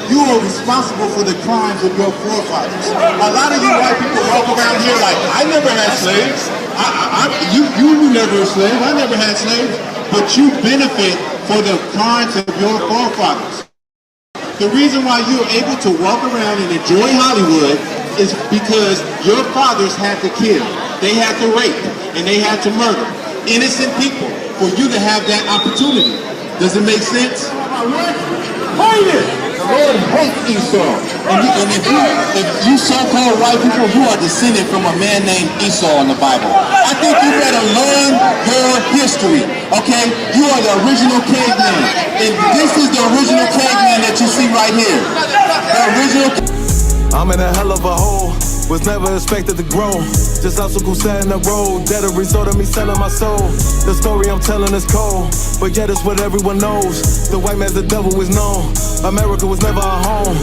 You are responsible for the crimes of your forefathers. A lot of you white people walk around here like, I never had slaves. You were never a slave. I never had slaves. But you benefit for the crimes of your forefathers. The reason why you're able to walk around and enjoy Hollywood is because your fathers had to kill. They had to rape and they had to murder innocent people for you to have that opportunity. Does it make sense? Fight it! The Lord hates Esau. And if you so-called white people, you are descended from a man named Esau in the Bible. I think you better learn your history, okay? You are the original caveman. And this is the original caveman that you see right here. The original. I'm in a hell of a hole. Was never expected to grow. Just obstacle set in the road. That a result of me selling my soul. The story I'm telling is cold, but yet it's what everyone knows. The white man's the devil is known. America was never a home.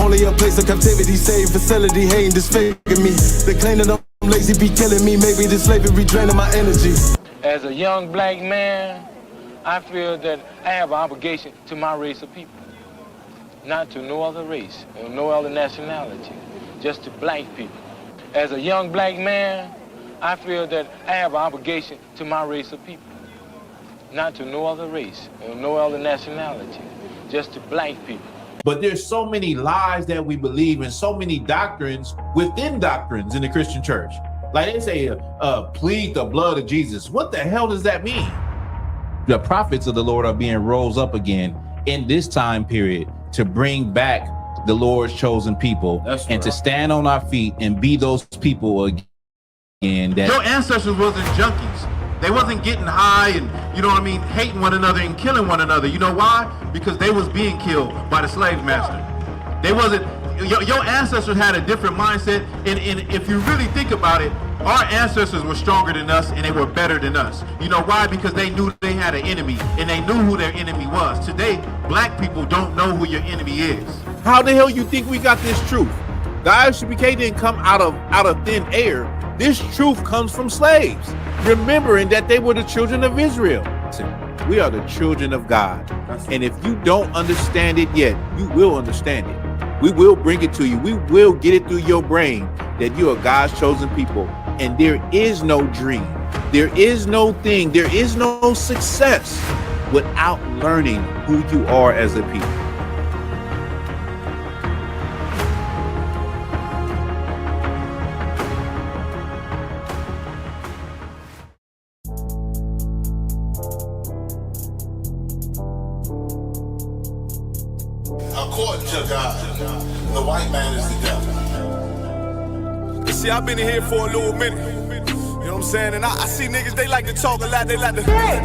Only a place of captivity, safe facility, hating, disfiguring me. They claim that I'm lazy, be killing me. Maybe this slavery draining my energy. As a young black man, I feel that I have an obligation to my race of people. Not to no other race or no other nationality. Just to black people. As a young black man, I feel that I have an obligation to my race of people. Not to no other race or no other nationality, just to black people. But there's so many lies that we believe and so many doctrines within doctrines in the Christian church. Like they say, plead the blood of Jesus. What the hell does that mean? The prophets of the Lord are being rose up again in this time period to bring back the Lord's chosen people. That's and right. To stand on our feet and be those people again. That your ancestors wasn't junkies. They wasn't getting high and, you know what I mean, hating one another and killing one another. You know why? Because they was being killed by the slave master. They wasn't, your ancestors had a different mindset. And if you really think about it, our ancestors were stronger than us and they were better than us. You know why? Because they knew they had an enemy and they knew who their enemy was. Today, black people don't know who your enemy is. How the hell you think we got this truth? The I.S.U.P.K didn't come out of thin air. This truth comes from slaves, remembering that they were the children of Israel. We are the children of God. And if you don't understand it yet, you will understand it. We will bring it to you. We will get it through your brain that you are God's chosen people. And there is no dream. There is no thing. There is no success without learning who you are as a people. According to God, the white man is the devil. You see, I've been in here for a little minute. You know what I'm saying? And I see niggas, they like to talk a lot. They like to claim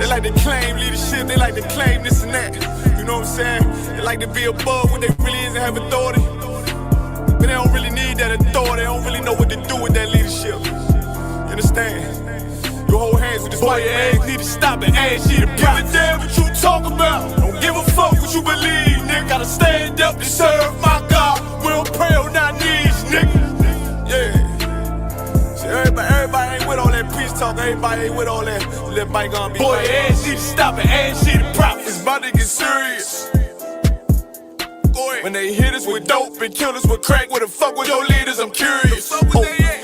leadership. They like to claim this and that. You know what I'm saying? They like to be above what they really is and have authority. But they don't really need that authority. They don't really know what to do with that leadership. You understand? You hold hands with this boy, your ass need to stop and ask you to give a damn what you talk about. Don't give a fuck what you believe, nigga. Gotta stand up and serve my God. We don't pray on our knees, nigga. Yeah. See, everybody ain't with all that peace talk. Everybody ain't with all that little bygone be. Boy, your ass need to stop and ask you to prop. It's about to get serious. When they hit us with dope and kill us with crack, where the fuck with your leaders? I'm curious.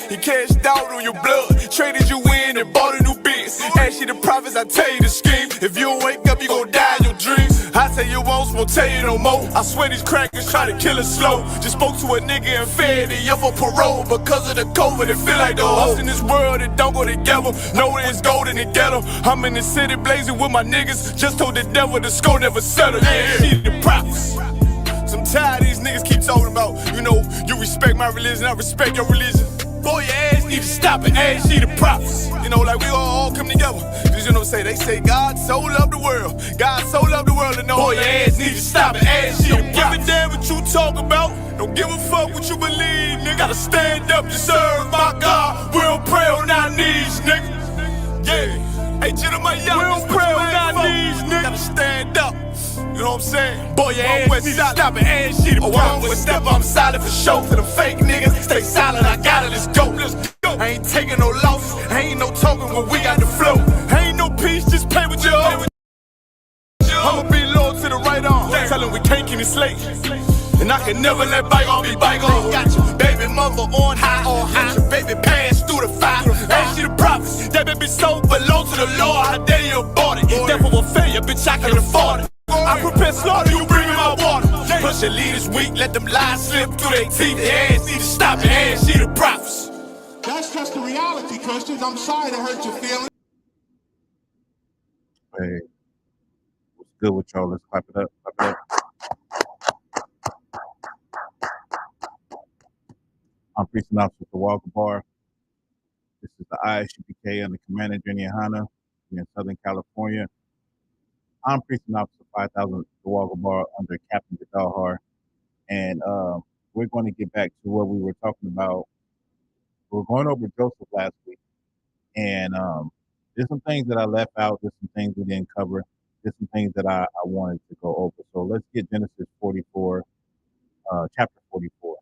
He cashed out on your blood, traded you in and bought a new biz. Ask you the prophets, I tell you the scheme. If you don't wake up, you gon' die in your dreams. I say you won't tell you no more. I swear these crackers try to kill us slow. Just spoke to a nigga and fed he up for parole because of the COVID. It feel like the host in this world that don't go together. Know it's gold in the ghetto. I'm in the city blazing with my niggas. Just told the devil the score never settled. Yeah, see the props. So I'm tired of these niggas keep talking about, you know, you respect my religion, I respect your religion. Boy, your ass need to stop it, ass see the props. You know, like we all come together. Cause you know, they say God so loved the world. God so loved the world, and boy, your ass need to stop it, ass see the props. Don't give a damn what you talk about. Don't give a fuck what you believe, nigga. Gotta stand up to serve my God. We don't pray on our knees, nigga. Yeah. Hey, gentlemen, y'all, we don't pray on our knees, nigga. Gotta stand up. You know what I'm saying? Boy, your ass need to stop it, ass shit. Oh, I'm with step, I'm solid for show. For the fake niggas, stay silent, I got it, let's go, let's go. I ain't taking no loss, I ain't no token when we got the flow. I ain't no peace, just play with your own. I'ma be loyal to the right arm, tell him we can't keep it slave. And I can never let bygone be bygone. Got your baby mother on high, got your baby pass through the fire. Ain't she the prophets, that baby soul belong to the Lord. How dare you abort it, devil will fail you, bitch, I can afford it. I prepare slaughter, you bring me my water. Push your leaders weak, let them lies slip through their teeth. Their ass need to stop it, ass see the prophets. That's just the reality, Christians. I'm sorry to hurt your feelings. Hey, what's good with y'all? Let's clap it up. Clap it up. I'm Preaching Officer the Walker Bar. This is the I.S.U.P.K. and the Commander in YAHANNA in Southern California. I'm Preaching Officer 5000 the Walker Bar under Captain Gadalhar. And we're going to get back to what we were talking about. We were going over Joseph last week. And there's some things that I left out. There's some things we didn't cover. There's some things that I wanted to go over. So let's get Genesis 44, chapter 44.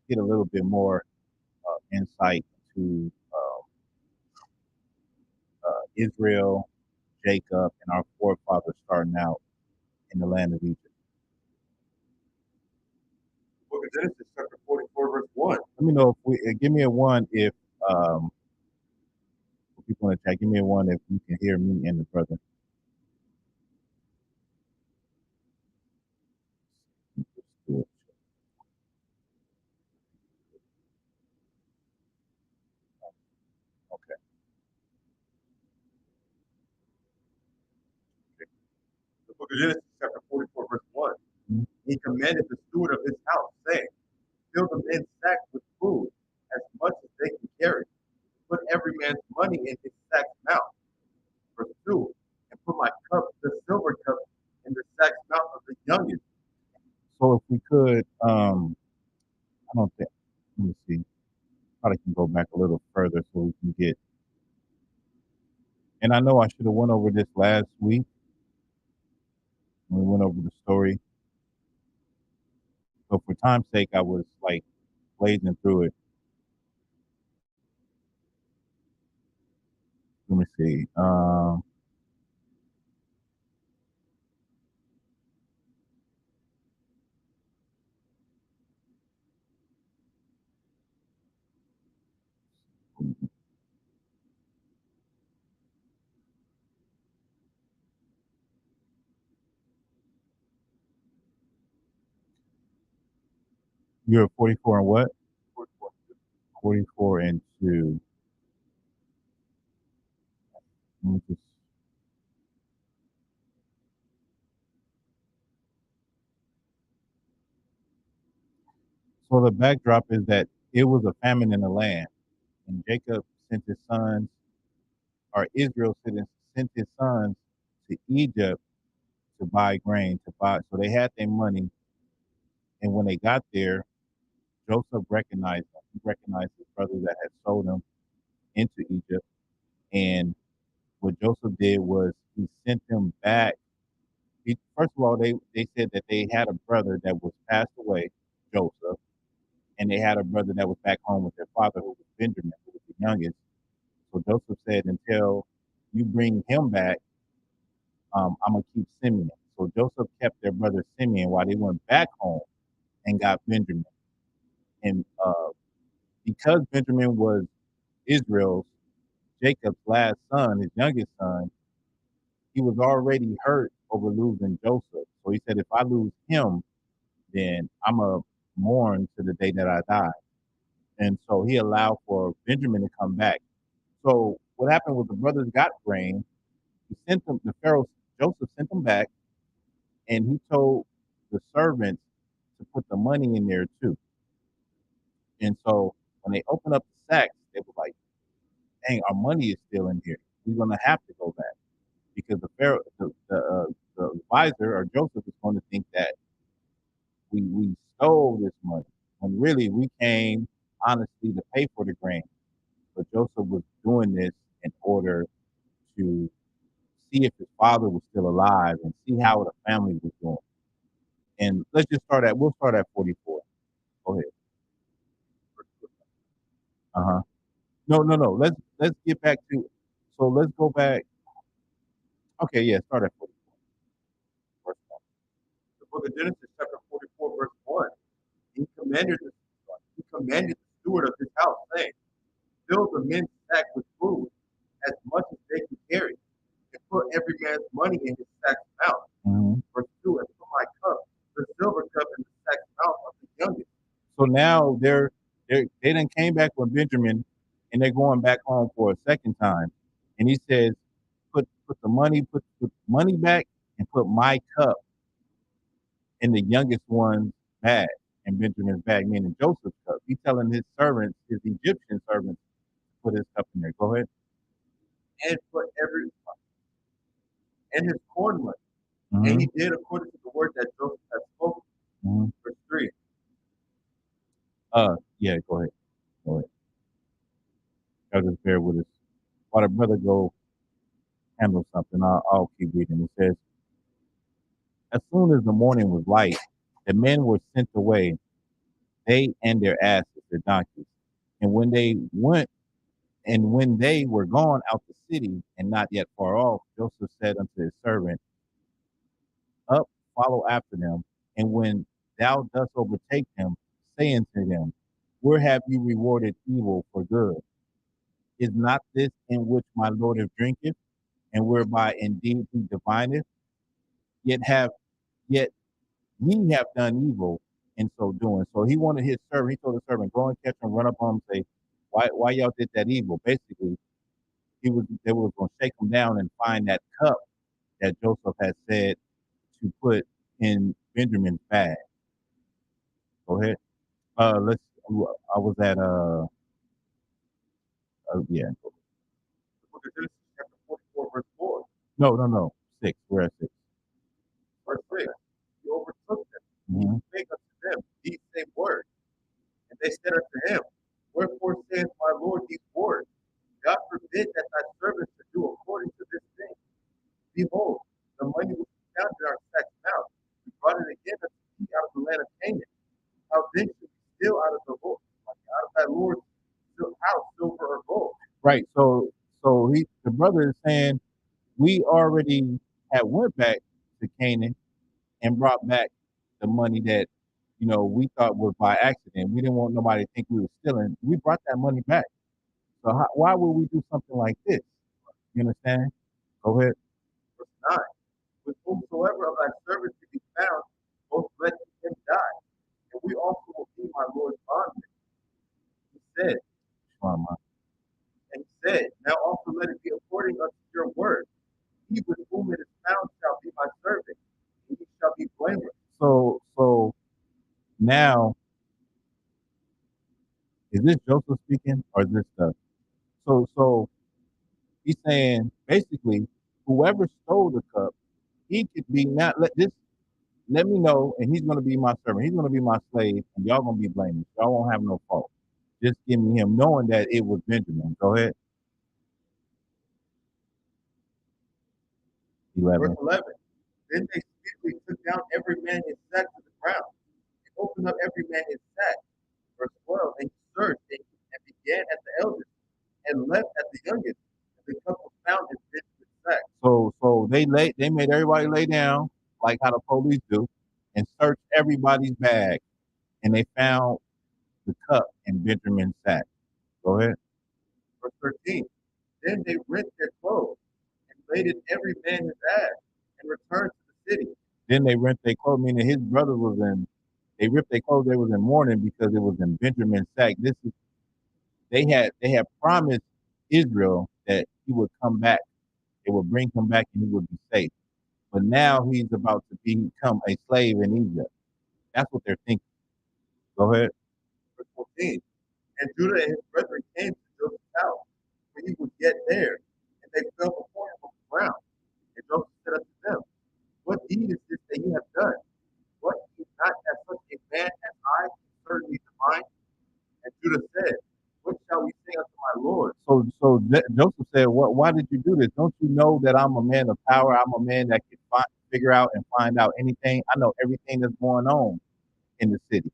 Get a little bit more insight to Israel, Jacob, and our forefathers starting out in the land of Egypt. Book of Genesis, chapter 44, verse 1. Let me know if we give me a one if people in the chat. Give me a one if you can hear me and the brother. Okay. The book of Genesis, chapter 44, verse 1. He commanded the steward of his house, saying, fill the men's sacks with food, as much as they can carry. Put every man's money in his sack's mouth. Verse 2. And put my cup, the silver cup, in the sack's mouth of the youngest. So if we could, I don't think. Let me see. Probably can go back a little further so we can get. And I know I should have went over this last week when we went over the story. So for time's sake, I was like blazing through it. Let me see. You're 44 and what? 44 and 2. Let me just. So the backdrop is that it was a famine in the land, and Jacob sent his sons, or Israel sent his sons to Egypt to buy grain, so they had their money. And when they got there, Joseph recognized them. He recognized his brother that had sold him into Egypt. And what Joseph did was he sent them back. First of all, they said that they had a brother that was passed away, Joseph, and they had a brother that was back home with their father, who was Benjamin, who was the youngest. So Joseph said, until you bring him back, I'm going to keep Simeon. So Joseph kept their brother Simeon while they went back home and got Benjamin. And because Benjamin was Jacob's last son, his youngest son, he was already hurt over losing Joseph. So he said, if I lose him, then I'm a mourn to the day that I die. And so he allowed for Benjamin to come back. So what happened was the brothers got grain. He sent them, the Pharaoh, Joseph sent them back, and he told the servants to put the money in there too. And so when they opened up the sacks, they were like, dang, our money is still in here. We're going to have to go back because the Pharaoh, the advisor or Joseph is going to think that we stole this money when really we came honestly to pay for the grain. But Joseph was doing this in order to see if his father was still alive and see how the family was doing. And we'll start at 44. Go ahead. Uh-huh. No. Let's get back to, so let's go back. Okay, yeah, start at 44. The book of Genesis, chapter 44, verse 1. He commanded the steward of his house, saying, fill the men's sack with food, as much as they can carry, and put every man's money in his sack's mouth. Mm-hmm. Verse 2, and put my cup, the silver cup, in the sack's mouth of the youngest. So now they done came back with Benjamin, and they're going back home for a second time. And he says, put the money back and put my cup in the youngest one's bag, in Benjamin's bag, meaning Joseph's cup. He's telling his servants, his Egyptian servants, to put his cup in there. Go ahead. And put and his corn money. Mm-hmm. And he did according to the word that Joseph had spoken. Mm-hmm. Verse 3. Yeah, go ahead. Y'all just bear with us. While the brother go handle something, I'll keep reading. It says, as soon as the morning was light, the men were sent away, they and their asses, their donkeys. And when they were gone out the city and not yet far off, Joseph said unto his servant, up, follow after them. And when thou dost overtake them, say unto them, where have you rewarded evil for good? Is not this in which my Lord drinketh, and whereby indeed he divineth? Yet ye have done evil in so doing. So he wanted his servant, he told the servant, go and catch him, run up on him, say, why y'all did that evil? Basically, they were going to shake him down and find that cup that Joseph had said to put in Benjamin's bag. Go ahead. I was at yeah. The book of Genesis, chapter 44, verse 4. No. 6. We're at 6. Verse 6. He overtook them. Mm-hmm. He spake unto them these same words. And they said unto him, wherefore saith my Lord these words? God forbid that thy servants should do according to this thing. Behold, the money which we found in our sack's mouth, we brought it again unto thee out of the land of Canaan. How then should we steal out of thy Lord's house silver or gold? Right. So the brother is saying, we already had went back to Canaan and brought back the money that, we thought was by accident. We didn't want nobody to think we were stealing. We brought that money back. So why would we do something like this? You understand? Go ahead. Verse 9. With whomsoever of thy servants to be found, both let him die, and we also will be my Lord's bondmen. He said, now also let it be according unto your word. He with whom it is found shall be my servant, and he shall be blameless. So now, is this Joseph speaking, or is this the? So he's saying basically, whoever stole the cup, he could be not let me know, and he's going to be my servant. He's going to be my slave, and y'all going to be blameless. Y'all won't have no fault. Just give me him, knowing that it was Benjamin. Go ahead. 11. Verse 11. Then they speedily took down every man his sack to the ground, and opened up every man his sack. Verse 12. And he searched and began at the eldest, and left at the youngest, and the cup was found in Benjamin's sack. So they made everybody lay down, like how the police do, and searched everybody's bag, and they found the cup in Benjamin's sack. Go ahead. Verse 13. Then they rent their clothes and laid every man his ass, and returned to the city. Then they rent their clothes, meaning his brother was in. They ripped their clothes. They was in mourning because it was in Benjamin's sack. This is they had promised Israel that he would come back. They would bring him back and he would be safe. But now he's about to become a slave in Egypt. That's what they're thinking. Go ahead. Verse 14. And Judah and his brethren came to Joseph's house, for he was yet there, and they fell before him on the ground. And Joseph said unto them, What deed is this that ye have done? What is not that such a man as I can certainly divine? And Judah said, What shall we say unto my Lord? So Joseph said, Why did you do this? Don't you know that I'm a man of power? I'm a man that can figure out and find out anything. I know everything that's going on in the city.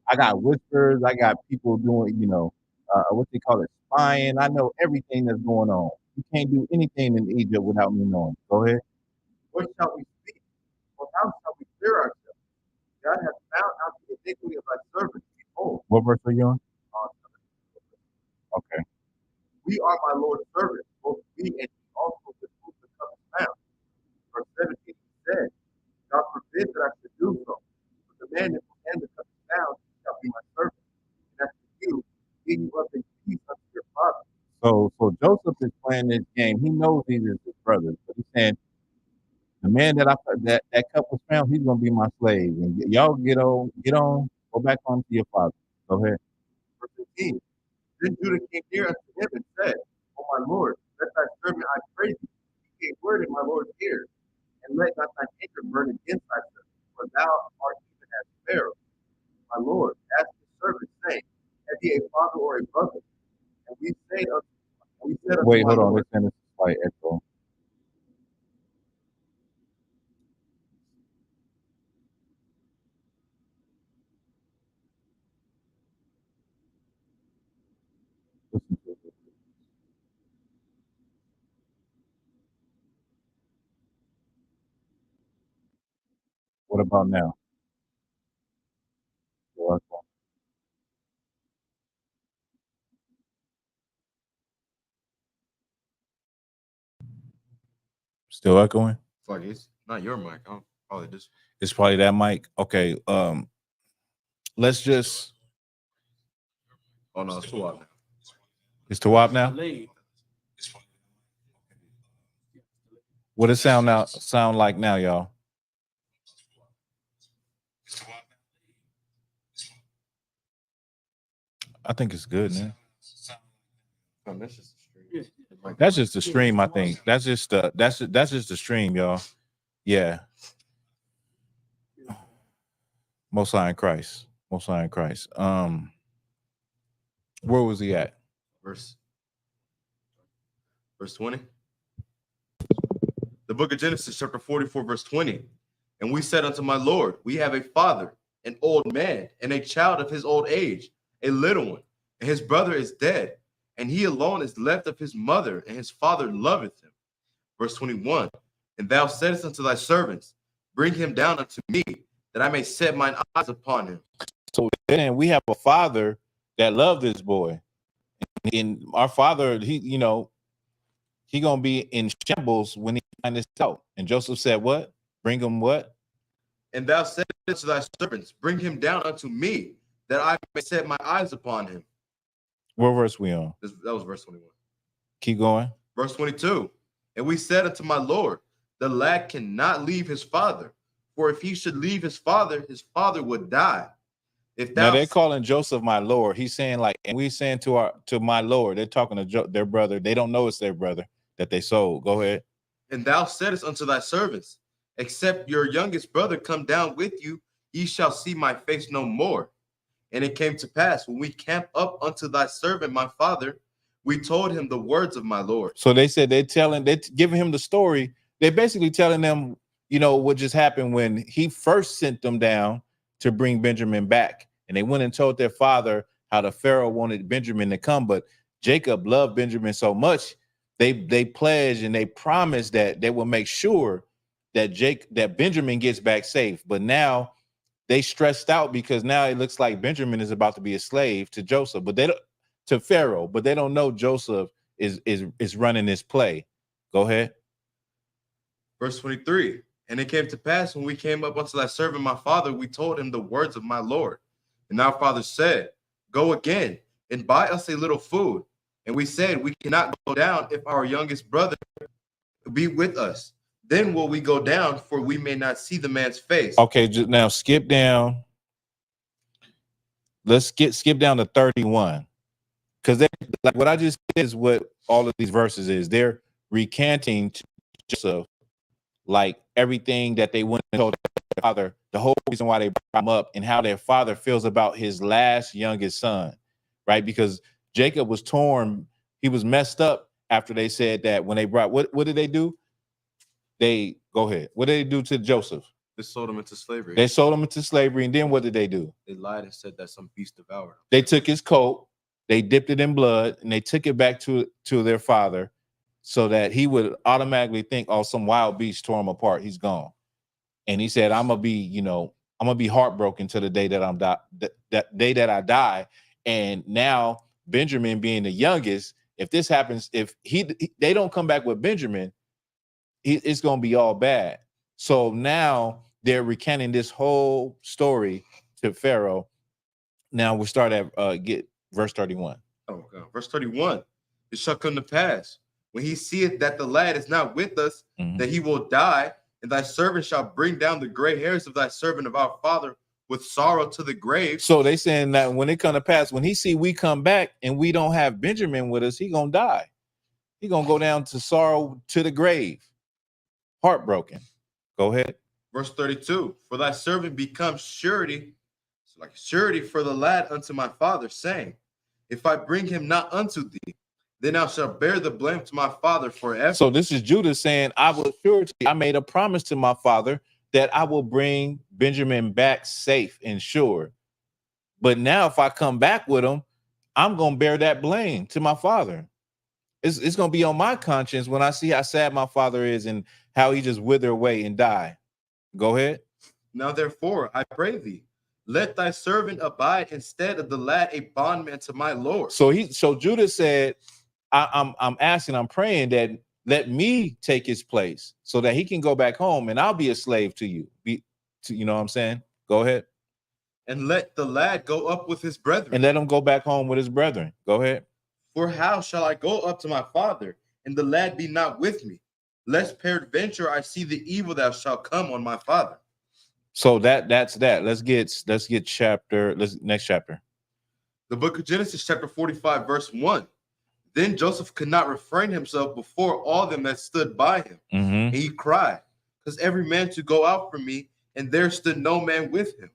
I got whispers. I got people doing, what they call it, spying. I know everything that's going on. You can't do anything in Egypt without me knowing. Go ahead. What shall we speak? Or how shall we clear ourselves? God hath found out the iniquity of thy servants. Behold. What verse are you on? Okay. We are my Lord's servants, both we and he also with whom the cup is found. Verse 17 he said, God forbid that I should do so. But the man that will hand the cup is found shall be my servant. And as for you, give you up in peace unto your father. So Joseph is playing this game. He knows these are his brothers, but he's saying the man that cup was found, he's gonna be my slave. And y'all get on, go back home to your father. Go ahead. Verse 15. Then Judah came near unto him and said, O my Lord, let thy servant, I pray thee, speak a word in my Lord's ear, and let not thine anger burn against thy servant, for thou art even as Pharaoh. My Lord, ask his servant, saying, Have ye a father or a brother? And we said unto Wait, hold on. Lord, Let's send this slight echo. Listen to it. What about now? Still echoing? It's like it's not your mic. I'm probably just. It's probably that mic. Okay. Let's just. Oh no, it's too loud now. It's to WAP now. What does sound like now, y'all? I think it's good, man. That's just the stream. I think that's just the stream, y'all. Yeah. Most High in Christ. Most High in Christ. Where was he at? Verse 20. The book of Genesis, chapter 44, verse 20. And we said unto my Lord, we have a father, an old man, and a child of his old age, a little one, and his brother is dead, and he alone is left of his mother, and his father loveth him. Verse 21. And thou saidst unto thy servants, bring him down unto me, that I may set mine eyes upon him. So then we have a father that loved this boy. And our father, he gonna be in shambles when he find this out. And Joseph said, what? Bring him what? And thou saidst unto thy servants, bring him down unto me, that I may set my eyes upon him. What verse we on? That was verse 21. Keep going. Verse 22. And we said unto my Lord, the lad cannot leave his father, for if he should leave his father would die. If now they're calling Joseph my Lord. He's saying like, and we saying to my Lord. They're talking to their brother. They don't know it's their brother that they sold. Go ahead. And thou saidst unto thy servants, except your youngest brother come down with you, ye shall see my face no more. And it came to pass, when we camped up unto thy servant my father, we told him the words of my Lord. So they said they're giving him the story. They're basically telling them, what just happened when he first sent them down to bring Benjamin back. And they went and told their father how the Pharaoh wanted Benjamin to come, but Jacob loved Benjamin so much, they pledged and they promised that they will make sure that Benjamin gets back safe. But now they stressed out because now it looks like Benjamin is about to be a slave to Joseph, but to Pharaoh, but they don't know Joseph is running this play. Go ahead. Verse 23. And it came to pass when we came up unto thy servant my father, we told him the words of my Lord. And our father said, Go again and buy us a little food. And we said, We cannot go down if our youngest brother be with us. Then will we go down, for we may not see the man's face. Okay, now skip down. Let's skip down to 31. Because like what I just said is what all of these verses is. They're recanting to Joseph like everything that they went and told their father, the whole reason why they brought him up, and how their father feels about his last youngest son, right? Because Jacob was torn, he was messed up after they said that when they brought, what did they do? They, go ahead. What did they do to Joseph? They sold him into slavery. They sold him into slavery, and then what did they do? They lied and said that some beast devoured him. They took his coat, they dipped it in blood, and they took it back to their father, so that he would automatically think, oh, some wild beast tore him apart. He's gone. And he said, I'm gonna be heartbroken to the day that I'm that day that I die. And now Benjamin being the youngest, if this happens, if they don't come back with Benjamin, it's gonna be all bad. So now they're recanting this whole story to Pharaoh. Now we start at get verse 31. Oh God. Verse 31. It shall come to pass when he seeth that the lad is not with us, that he will die, and thy servant shall bring down the gray hairs of thy servant of our father with sorrow to the grave. So they saying that when it come to pass, when he see we come back and we don't have Benjamin with us, he gonna die. He gonna go down to sorrow to the grave, heartbroken. Go ahead. Verse 32. For thy servant becomes surety, so like surety for the lad unto my father, saying, If I bring him not unto thee, then I shall bear the blame to my father forever. So this is Judah saying, I will surety, I made a promise to my father that I will bring Benjamin back safe and sure. But now if I come back with him, I'm going to bear that blame to my father. It's going to be on my conscience when I see how sad my father is and how he just wither away and die. Go ahead. Now therefore, I pray thee, let thy servant abide instead of the lad a bondman to my Lord. So Judah said, I'm asking, I'm praying that let me take his place so that he can go back home and I'll be a slave to you. You know what I'm saying? Go ahead. And let the lad go up with his brethren. And let him go back home with his brethren. Go ahead. For how shall I go up to my father and the lad be not with me? Lest peradventure I see the evil that shall come on my father. So that's that. Let's get next chapter. The book of Genesis, chapter 45, verse 1. Then Joseph could not refrain himself before all them that stood by him. And he cried, because every man to go out from me, and there stood no man with him,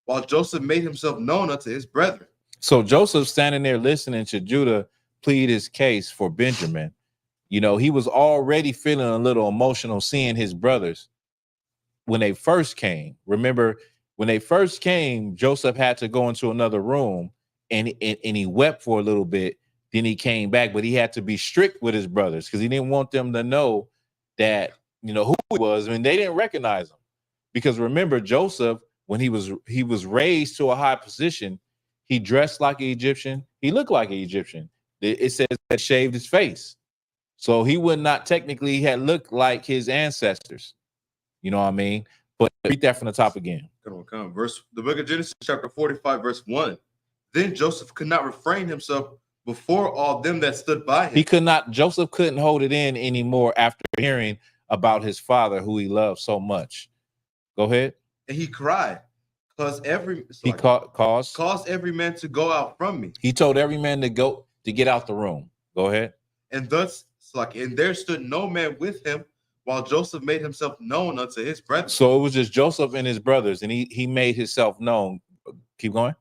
while Joseph made himself known unto his brethren. So Joseph standing there listening to Judah plead his case for Benjamin. You know, he was already feeling a little emotional seeing his brothers when they first came. Remember, when they first came, Joseph had to go into another room and he wept for a little bit. Then he came back, but he had to be strict with his brothers because he didn't want them to know that, you know, who he was. I mean, they didn't recognize him because remember, Joseph, when he was raised to a high position, he dressed like an Egyptian. He looked like an Egyptian. It says that he shaved his face. So he would not technically have looked like his ancestors. You know what I mean? But read that from the top again. Come. The book of Genesis, chapter 45, verse 1. Then Joseph could not refrain himself before all them that stood by him. Joseph couldn't hold it in anymore after hearing about his father, who he loved so much. Go ahead. And he cried, caused every man to go out from me. He told every man to get out the room. Go ahead. And there stood no man with him, while Joseph made himself known unto his brethren. So it was just Joseph and his brothers, and he made himself known. Keep going.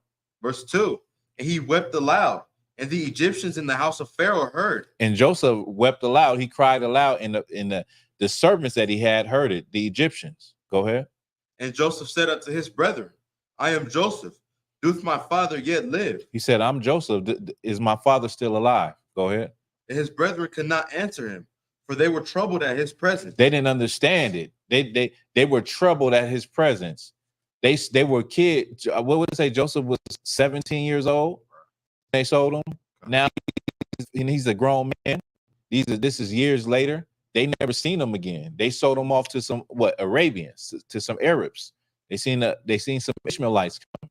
Verse 2. And he wept aloud, and the Egyptians in the house of Pharaoh heard. And Joseph wept aloud. He cried aloud, and the servants that he had heard it, the Egyptians. Go ahead. And Joseph said unto his brethren, I am Joseph. Doth my father yet live? He said, I'm Joseph. Is my father still alive? Go ahead. And his brethren could not answer him, for they were troubled at his presence. They didn't understand it. They were troubled at his presence. They were kids. What would it say? Joseph was 17 years old. They sold him. Now he's a grown man. This is years later. They never seen them again. They sold them off to some Arabians, to some Arabs. They seen some Ishmaelites come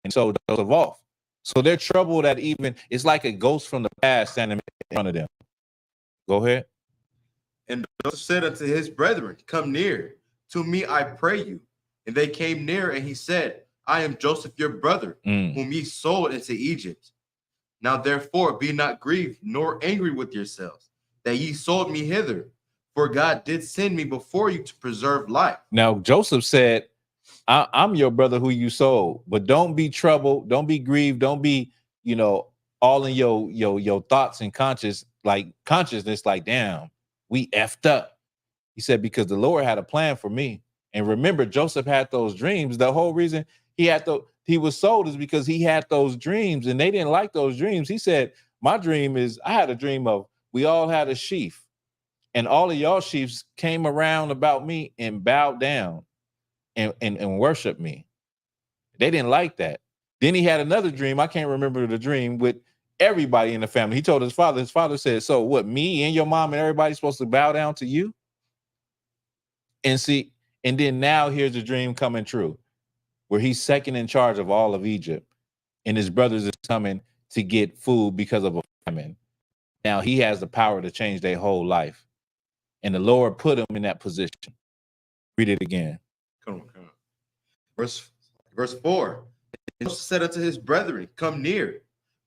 and sold Joseph off. So they're troubled that even it's like a ghost from the past standing in front of them. Go ahead. And Joseph said unto his brethren, come near to me, I pray you. And they came near, and he said, I am Joseph your brother, whom ye sold into Egypt. Now therefore be not grieved, nor angry with yourselves, that ye sold me hither, for God did send me before you to preserve life. Now Joseph said, I'm your brother who you sold, but don't be troubled, don't be grieved, don't be, all in your thoughts and consciousness, like, damn, we effed up. He said, because the Lord had a plan for me. And remember, Joseph had those dreams. The whole reason he was sold is because he had those dreams, and they didn't like those dreams. He said, my dream is, I had a dream of, we all had a sheaf, and all of y'all sheaves came around about me and bowed down and worshiped me. They didn't like that. Then he had another dream. I can't remember the dream, with everybody in the family. He told his father said, so what, me and your mom and everybody's supposed to bow down to you? And see, and then now here's the dream coming true, where he's second in charge of all of Egypt, and his brothers is coming to get food because of a famine. Now he has the power to change their whole life, and the Lord put him in that position. Read it again. Come on. Verse 4. And Joseph said unto his brethren, come near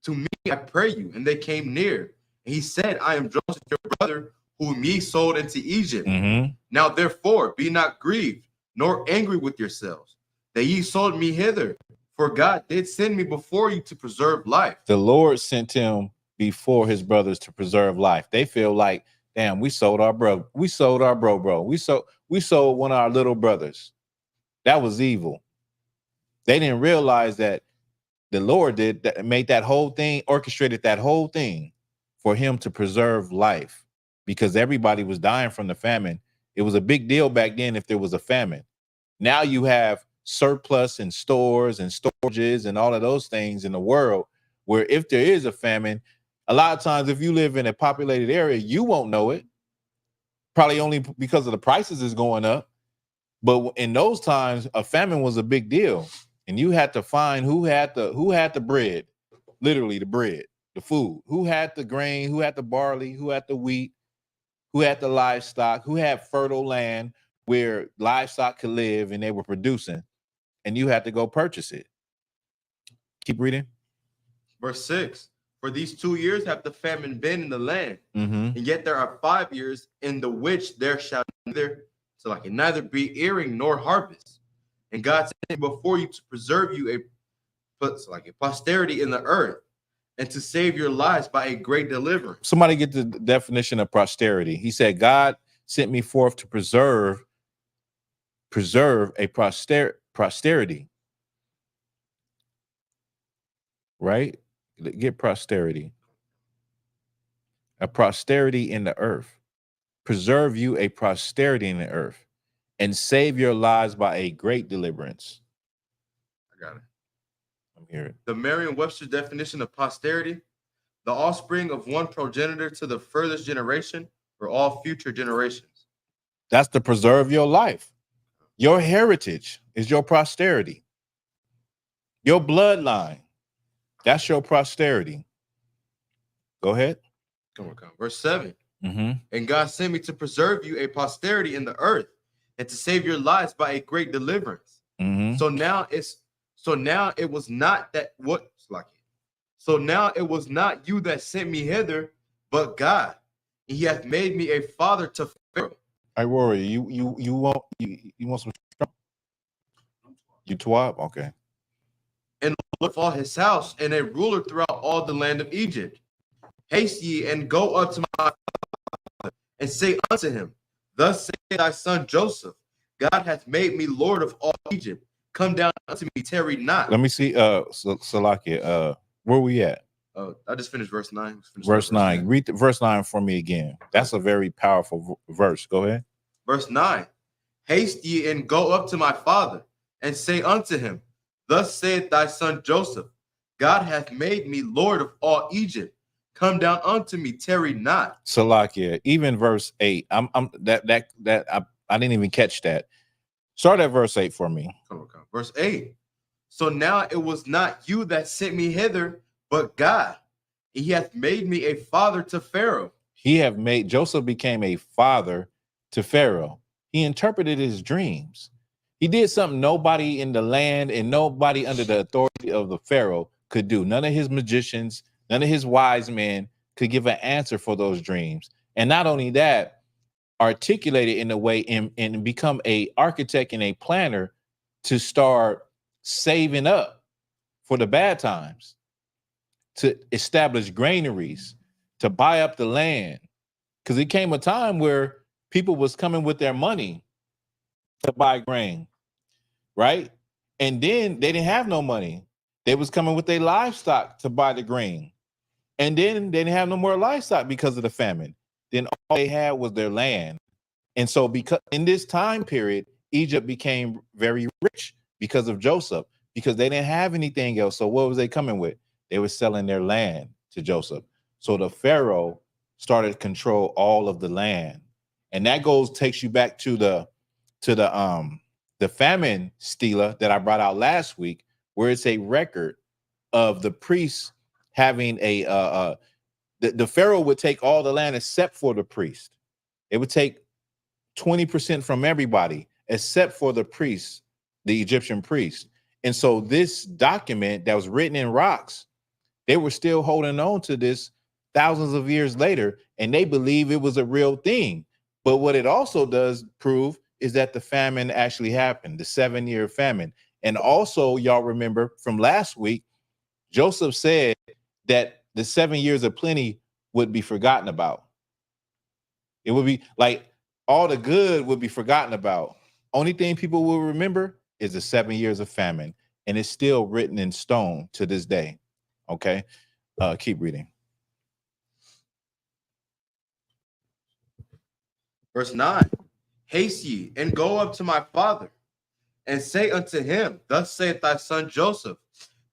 to me, I pray you. And they came near. And he said, I am Joseph your brother, whom ye sold into Egypt. Now therefore be not grieved, nor angry with yourselves, that ye sold me hither, for God did send me before you to preserve life. The Lord sent him before his brothers to preserve life. They feel like, damn, we sold our bro. We sold our bro. We sold one of our little brothers. That was evil. They didn't realize that the Lord did that, made that whole thing, orchestrated that whole thing for him to preserve life, because everybody was dying from the famine. It was a big deal back then if there was a famine. Now you have surplus and stores and storages and all of those things in the world, where if there is a famine, a lot of times if you live in a populated area, you won't know it, probably only because of the prices is going up. But in those times, a famine was a big deal, and you had to find who had the bread, literally the bread, the food, who had the grain, who had the barley, who had the wheat, who had the livestock, who had fertile land where livestock could live and they were producing, and you had to go purchase it. Keep reading. Verse 6. For these 2 years have the famine been in the land, and yet there are 5 years in the which there shall neither be earing nor harvest. And God sent before you to preserve you a posterity in the earth, and to save your lives by a great deliverance. Somebody get the definition of posterity. He said, God sent me forth to preserve a posterity. Right? Get posterity. A posterity in the earth. Preserve you a posterity in the earth, and save your lives by a great deliverance. I got it. I'm here. The Merriam-Webster definition of posterity: the offspring of one progenitor to the furthest generation, for all future generations. That's to preserve your life. Your heritage is your posterity. Your bloodline, that's your posterity. Go ahead. Come on. Verse 7. And God sent me to preserve you a posterity in the earth, and to save your lives by a great deliverance. So now it was not you that sent me hither, but God. He hath made me a father to Pharaoh. I worry you want some trouble? You twab? Okay. And Lord of all his house, and a ruler throughout all the land of Egypt. Haste ye and go up to my father, and say unto him, thus saith thy son Joseph, God hath made me Lord of all Egypt. Come down unto me, tarry not. Let me see. Salakia, where we at? I just finished verse 9. Verse 9. Read verse 9 for me again. That's a very powerful verse. Go ahead. Verse 9. Haste ye and go up to my father, and say unto him, thus saith thy son Joseph, God hath made me Lord of all Egypt. come down unto me, tarry not. Salakia, even verse 8. I didn't even catch that. Start at verse 8 for me. Come. Verse 8. So now it was not you that sent me hither, but God. He hath made me a father to Pharaoh. Joseph became a father to Pharaoh. He interpreted his dreams. He did something nobody in the land and nobody under the authority of the Pharaoh could do. None of his magicians, none of his wise men could give an answer for those dreams. And not only that, articulate it in a way and become a architect and a planner to start saving up for the bad times, to establish granaries, to buy up the land. Because it came a time where people was coming with their money to buy grain, right? And then they didn't have no money. They was coming with their livestock to buy the grain. And then they didn't have no more livestock because of the famine. Then all they had was their land. And so because in this time period, Egypt became very rich because of Joseph, because they didn't have anything else. So what was they coming with? They were selling their land to Joseph. So the Pharaoh started to control all of the land. And that takes you back to the famine stela that I brought out last week, where it's a record of the priests having the Pharaoh would take all the land except for the priest. It would take 20% from everybody except for the priests, the Egyptian priests. And so this document that was written in rocks, they were still holding on to this thousands of years later, and they believe it was a real thing. But what it also does prove is that the famine actually happened, the 7-year famine. And also, y'all remember from last week, Joseph said that the 7 years of plenty would be forgotten about. It would be like all the good would be forgotten about. Only thing people will remember is the 7 years of famine. And it's still written in stone to this day. Okay, keep reading. Verse 9. Haste ye, and go up to my father, and say unto him, thus saith thy son Joseph,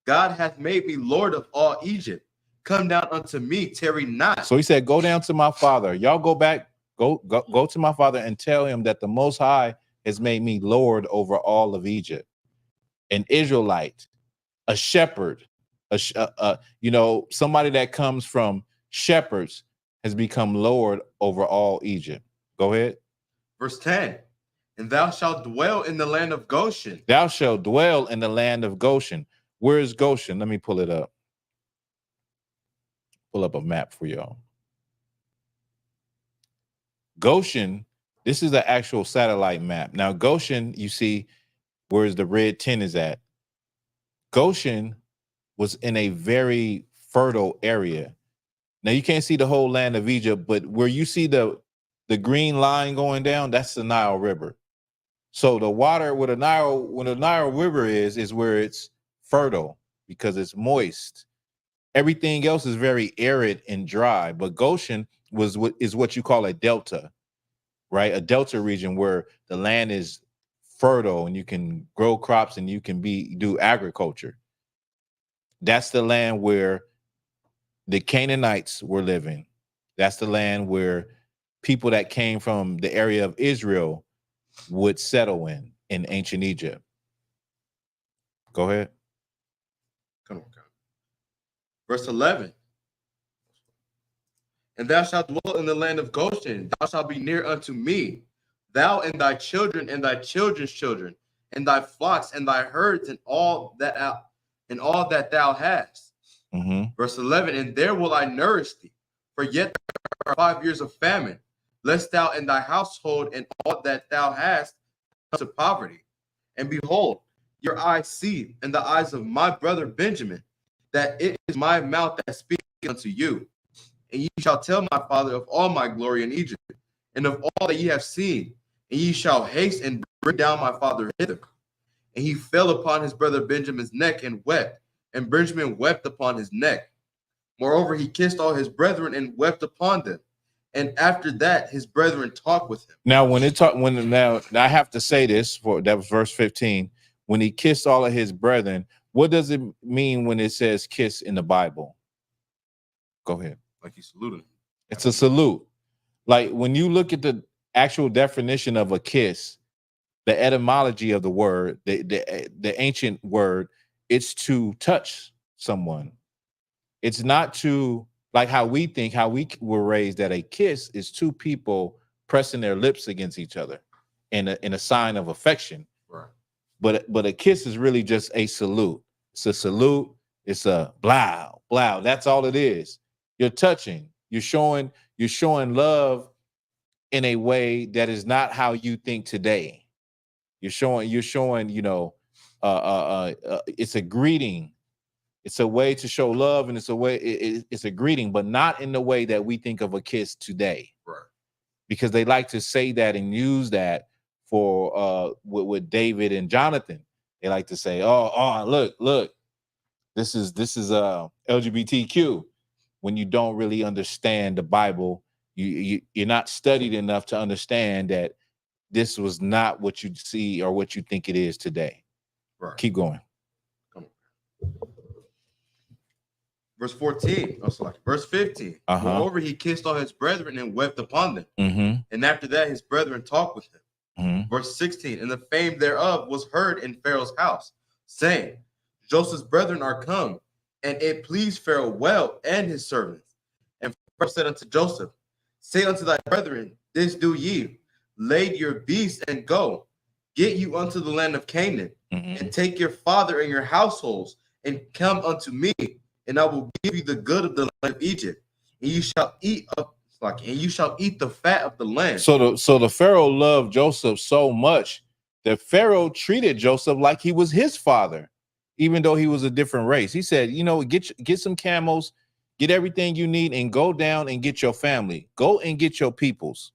God hath made me Lord of all Egypt. Come down unto me, tarry not. So he said, go down to my father. Y'all go back, go to my father and tell him that the Most High has made me Lord over all of Egypt. An Israelite, a shepherd, somebody that comes from shepherds has become Lord over all Egypt. Go ahead. Verse 10. And thou shalt dwell in the land of Goshen. Thou shalt dwell in the land of Goshen. Where is Goshen? Let me pull it up. Pull up a map for y'all. Goshen, this is the actual satellite map. Now, Goshen, you see where's the red 10 is at. Goshen was in a very fertile area. Now, you can't see the whole land of Egypt, but where you see the green line going down, that's the Nile River. So the water where the Nile River is where it's fertile because it's moist. Everything else is very arid and dry, but Goshen is what you call a delta, right? A delta region where the land is fertile and you can grow crops and you can do agriculture. That's the land where the Canaanites were living. That's the land where people that came from the area of Israel would settle in ancient Egypt. Go ahead. Come on. Verse 11. And thou shalt dwell in the land of Goshen. Thou shalt be near unto me, thou and thy children and thy children's children, and thy flocks and thy herds and all that thou hast. Mm-hmm. Verse 11. And there will I nourish thee, for yet there are 5 years of famine, lest thou and thy household and all that thou hast come to poverty. And behold, your eyes see, and the eyes of my brother Benjamin, that it is my mouth that speaks unto you. And ye shall tell my father of all my glory in Egypt, and of all that ye have seen, and ye shall haste and bring down my father hither. And he fell upon his brother Benjamin's neck and wept, and Benjamin wept upon his neck. Moreover, he kissed all his brethren and wept upon them. And after that, his brethren talked with him. Now, now I have to say this, that was verse 15. When he kissed all of his brethren, what does it mean when it says kiss in the Bible? Go ahead. Like he's saluting. It's a salute. Like when you look at the actual definition of a kiss, the etymology of the word, the ancient word, it's to touch someone. It's not to, like how we think, how we were raised, that a kiss is two people pressing their lips against each other in a sign of affection. Right. But a kiss is really just a salute. It's a salute. It's a blow, blow. That's all it is. You're touching. You're showing love in a way that is not how you think today. You're showing, you know, it's a greeting. It's a way to show love, and it's a way, it's a greeting, but not in the way that we think of a kiss today. Right. Because they like to say that and use that for with David and Jonathan. They like to say, oh, look, this is LGBTQ, when you don't really understand the Bible. You're not studied enough to understand that this was not what you see or what you think it is today. Right. Keep going. Come on. Verse 14. Verse 15. Moreover, he kissed all his brethren and wept upon them. And after that, his brethren talked with him. Verse 16. And the fame thereof was heard in Pharaoh's house, saying, Joseph's brethren are come, and it pleased Pharaoh well and his servants. And Pharaoh said unto Joseph, say unto thy brethren, this do ye, lade your beasts and go, get you unto the land of Canaan, and take your father and your households, and come unto me, and I will give you the good of the land of Egypt, and you shall eat the fat of the land. So the Pharaoh loved Joseph so much that Pharaoh treated Joseph like he was his father, even though he was a different race. He said, you know, get some camels, get everything you need, and go down and get your family. Go and get your peoples.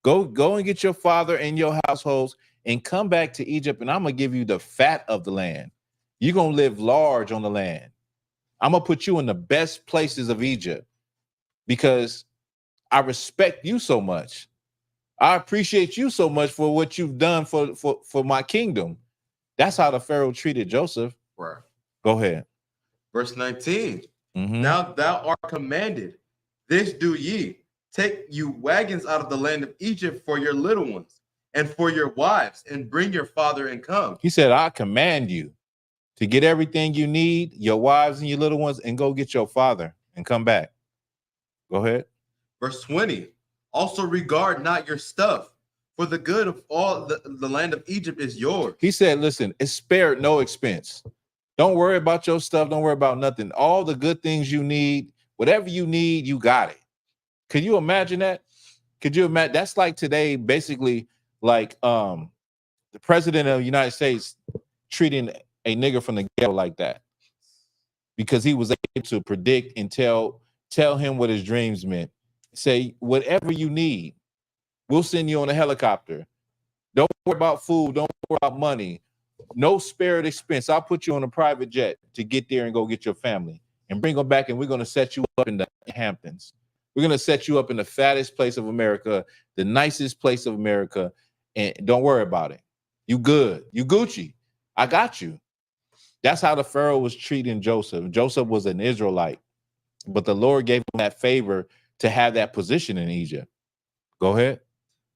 Go and get your father and your households, and come back to Egypt, and I'm gonna give you the fat of the land. You're gonna live large on the land. I'm gonna put you in the best places of Egypt because I respect you so much. I appreciate you so much for what you've done for my kingdom. That's how the Pharaoh treated Joseph. Right. Go ahead. Verse 19. Now thou art commanded, this do ye, take you wagons out of the land of Egypt for your little ones and for your wives, and bring your father and come. He said, I command you to get everything you need, your wives and your little ones, and go get your father and come back. Go ahead. Verse 20. Also regard not your stuff, for the good of all the land of Egypt is yours. He said, listen, it's spared no expense. Don't worry about your stuff. Don't worry about nothing. All the good things you need, whatever you need, you got it. Could you imagine that? Could you imagine? That's like today, basically, like the president of the United States treating a nigger from the ghetto like that, because he was able to predict and tell him what his dreams meant. Say, whatever you need, we'll send you on a helicopter. Don't worry about food. Don't worry about money. No spared expense. I'll put you on a private jet to get there and go get your family and bring them back. And we're going to set you up in the Hamptons. We're going to set you up in the fattest place of America, the nicest place of America. And don't worry about it. You good. You Gucci. I got you. That's how the Pharaoh was treating Joseph. Joseph was an Israelite, but the Lord gave him that favor to have that position in Egypt. Go ahead.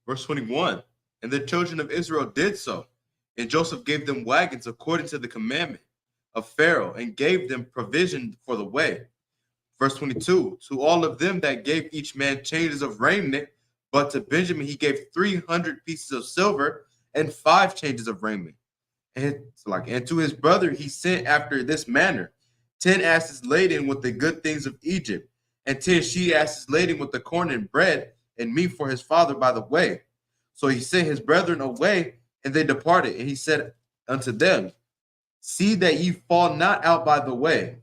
Verse 21. And the children of Israel did so. And Joseph gave them wagons according to the commandment of Pharaoh, and gave them provision for the way. Verse 22. To all of them that gave each man changes of raiment, but to Benjamin he gave 300 pieces of silver and 5 changes of raiment. And to his brother he sent after this manner: 10 asses laden with the good things of Egypt, and 10 she asses laden with the corn and bread and meat for his father by the way. So he sent his brethren away, and they departed. And he said unto them, see that ye fall not out by the way.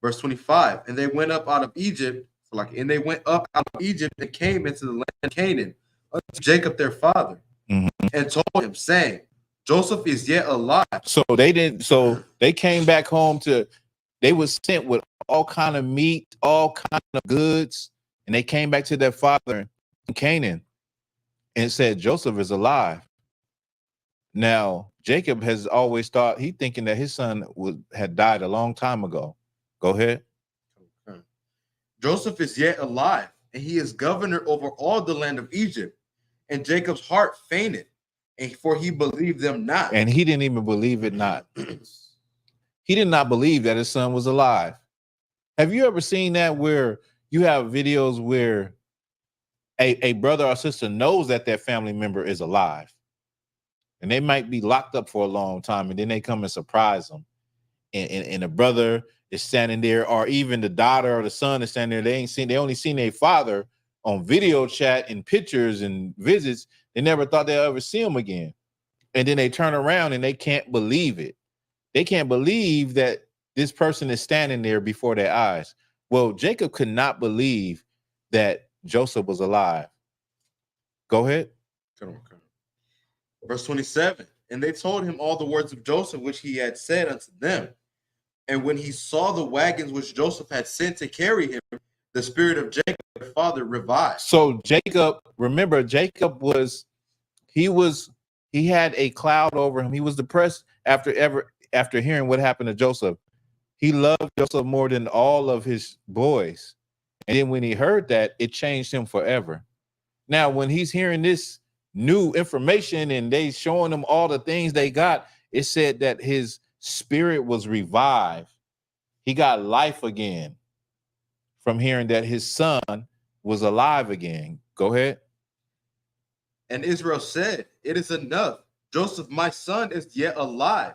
Verse 25. And they went up out of Egypt, and they went up out of Egypt and came into the land of Canaan unto Jacob their father, and told him, saying, Joseph is yet alive. So they came back home they was sent with all kind of meat, all kind of goods, and they came back to their father in Canaan and said, Joseph is alive. Now, Jacob has always thought, he thinking that his son had died a long time ago. Go ahead. Okay. Joseph is yet alive, and he is governor over all the land of Egypt. And Jacob's heart fainted, and for he believed them not. And he didn't even believe it not. He did not believe that his son was alive. Have you ever seen that where you have videos where a brother or sister knows that their family member is alive and they might be locked up for a long time, and then they come and surprise them, and the brother is standing there, or even the daughter or the son is standing there. They only seen their father on video chat and pictures and visits. They never thought they'll ever see him again. And then they turn around and they can't believe it. They can't believe that this person is standing there before their eyes. Well, Jacob could not believe that Joseph was alive. Go ahead. Verse 27. And they told him all the words of Joseph, which he had said unto them. And when he saw the wagons which Joseph had sent to carry him, the spirit of Jacob, their father, revived. So Jacob, remember, Jacob he had a cloud over him. He was depressed after hearing what happened to Joseph. He loved Joseph more than all of his boys. And then when he heard that, it changed him forever. Now, when he's hearing this new information and they showing him all the things they got, it said that his spirit was revived. He got life again from hearing that his son was alive again. Go ahead. And Israel said, it is enough. Joseph, my son, is yet alive.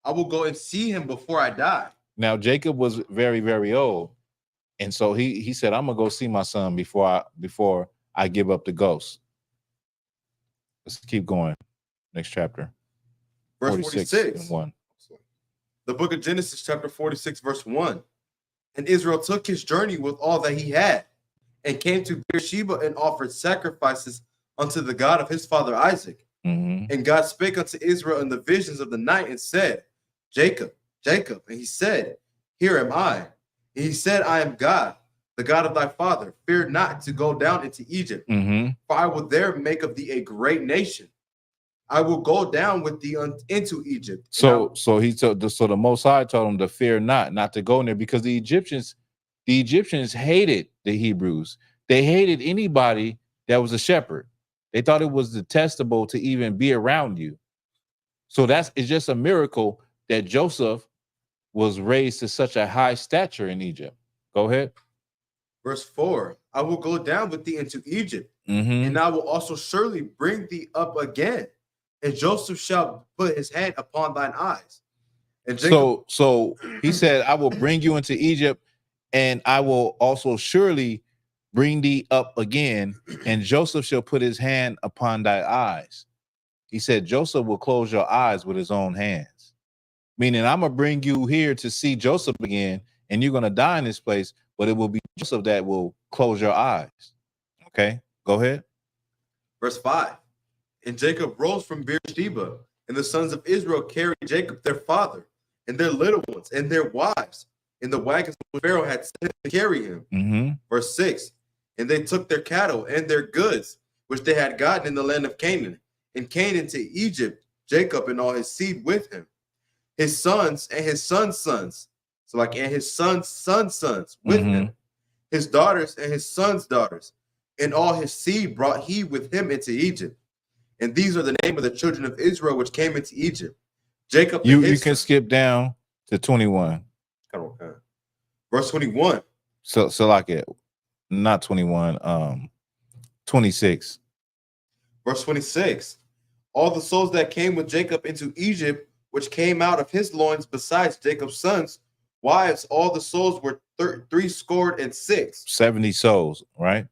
I will go and see him before I die. Now, Jacob was very, very old. And so he said, I'm going to go see my son before I give up the ghost. Let's keep going. Next chapter. Verse 46. And 1. The book of Genesis, chapter 46, verse 1. And Israel took his journey with all that he had, and came to Beersheba and offered sacrifices unto the God of his father Isaac. Mm-hmm. And God spake unto Israel in the visions of the night and said, Jacob, Jacob. And he said, here am I. And he said, I am God, the God of thy father. Fear not to go down into Egypt, for I will there make of thee a great nation. I will go down with thee into Egypt. So the Most High told him to fear not to go in there, because the Egyptians hated the Hebrews. They hated anybody that was a shepherd. They thought it was detestable to even be around you. So it's just a miracle that Joseph was raised to such a high stature in Egypt. Go ahead. Verse 4, I will go down with thee into Egypt, and I will also surely bring thee up again. And Joseph shall put his hand upon thine eyes. And Jacob, so he said, I will bring you into Egypt, and I will also surely bring thee up again, and Joseph shall put his hand upon thy eyes. He said, Joseph will close your eyes with his own hands. Meaning, I'm going to bring you here to see Joseph again, and you're going to die in this place, but it will be Joseph that will close your eyes. Okay, go ahead. Verse 5. And Jacob rose from Beersheba, and the sons of Israel carried Jacob their father, and their little ones, and their wives, in the wagons which Pharaoh had sent to carry him. Verse 6. And they took their cattle and their goods, which they had gotten in the land of Canaan, and came into Egypt, Jacob and all his seed with him, his sons and his sons' sons, and his sons' sons with him, his daughters and his sons' daughters, and all his seed brought he with him into Egypt. And these are the name of the children of Israel which came into Egypt. Jacob. You can skip down to 21. Verse 21. So like it, not 21. 26. Verse 26. All the souls that came with Jacob into Egypt, which came out of his loins, besides Jacob's sons, wives, all the souls were 76. 70 souls, right?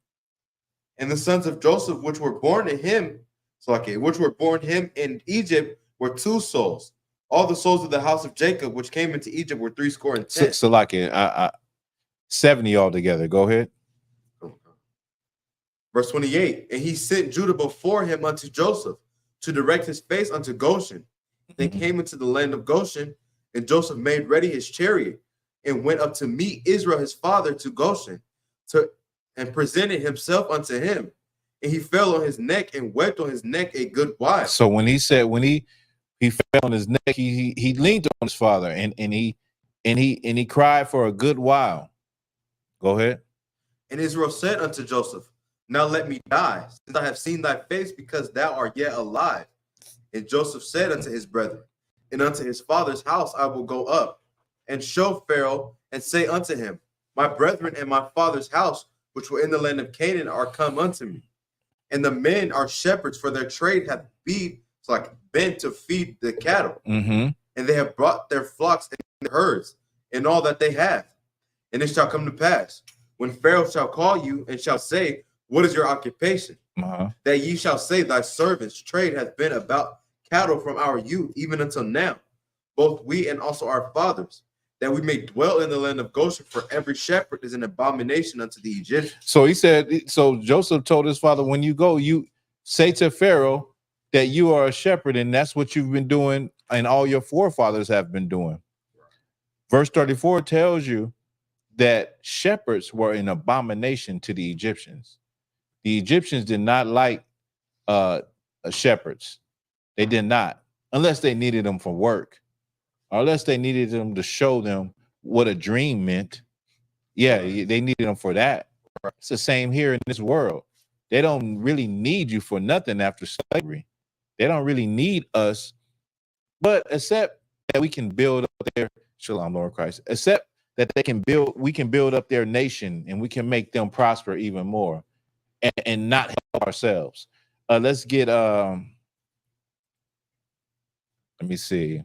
And the sons of Joseph, which were born to him, which were born him in Egypt, were 2 souls. All the souls of the house of Jacob, which came into Egypt, were 70. So like it, 70 altogether. Go ahead. Verse 28. And he sent Judah before him unto Joseph, to direct his face unto Goshen. They came into the land of Goshen, and Joseph made ready his chariot, and went up to meet Israel his father to Goshen, and presented himself unto him. And he fell on his neck and wept on his neck a good while. So when he fell on his neck, he leaned on his father, and he cried for a good while. Go ahead. And Israel said unto Joseph, Now let me die, since I have seen thy face, because thou art yet alive. And Joseph said unto his brethren, And unto his father's house I will go up, and show Pharaoh, and say unto him, My brethren and my father's house, which were in the land of Canaan, are come unto me. And the men are shepherds, for their trade hath been to feed the cattle. Mm-hmm. And they have brought their flocks and their herds, and all that they have. And it shall come to pass, when Pharaoh shall call you, and shall say, What is your occupation? That ye shall say, Thy servants' trade hath been about cattle from our youth, even until now, both we and also our fathers, that we may dwell in the land of Goshen, for every shepherd is an abomination unto the Egyptians. So he said, so Joseph told his father, when you go, you say to Pharaoh that you are a shepherd, and that's what you've been doing, and all your forefathers have been doing. Verse 34 tells you that shepherds were an abomination to the Egyptians. The Egyptians did not like shepherds. They did not, unless they needed them for work, or unless they needed them to show them what a dream meant. Yeah, they needed them for that. It's the same here in this world. They don't really need you for nothing after slavery. They don't really need us, but except that we can build up their Shalom, Lord Christ, except that we can build up their nation, and we can make them prosper even more, and not help ourselves. Let's get let me see.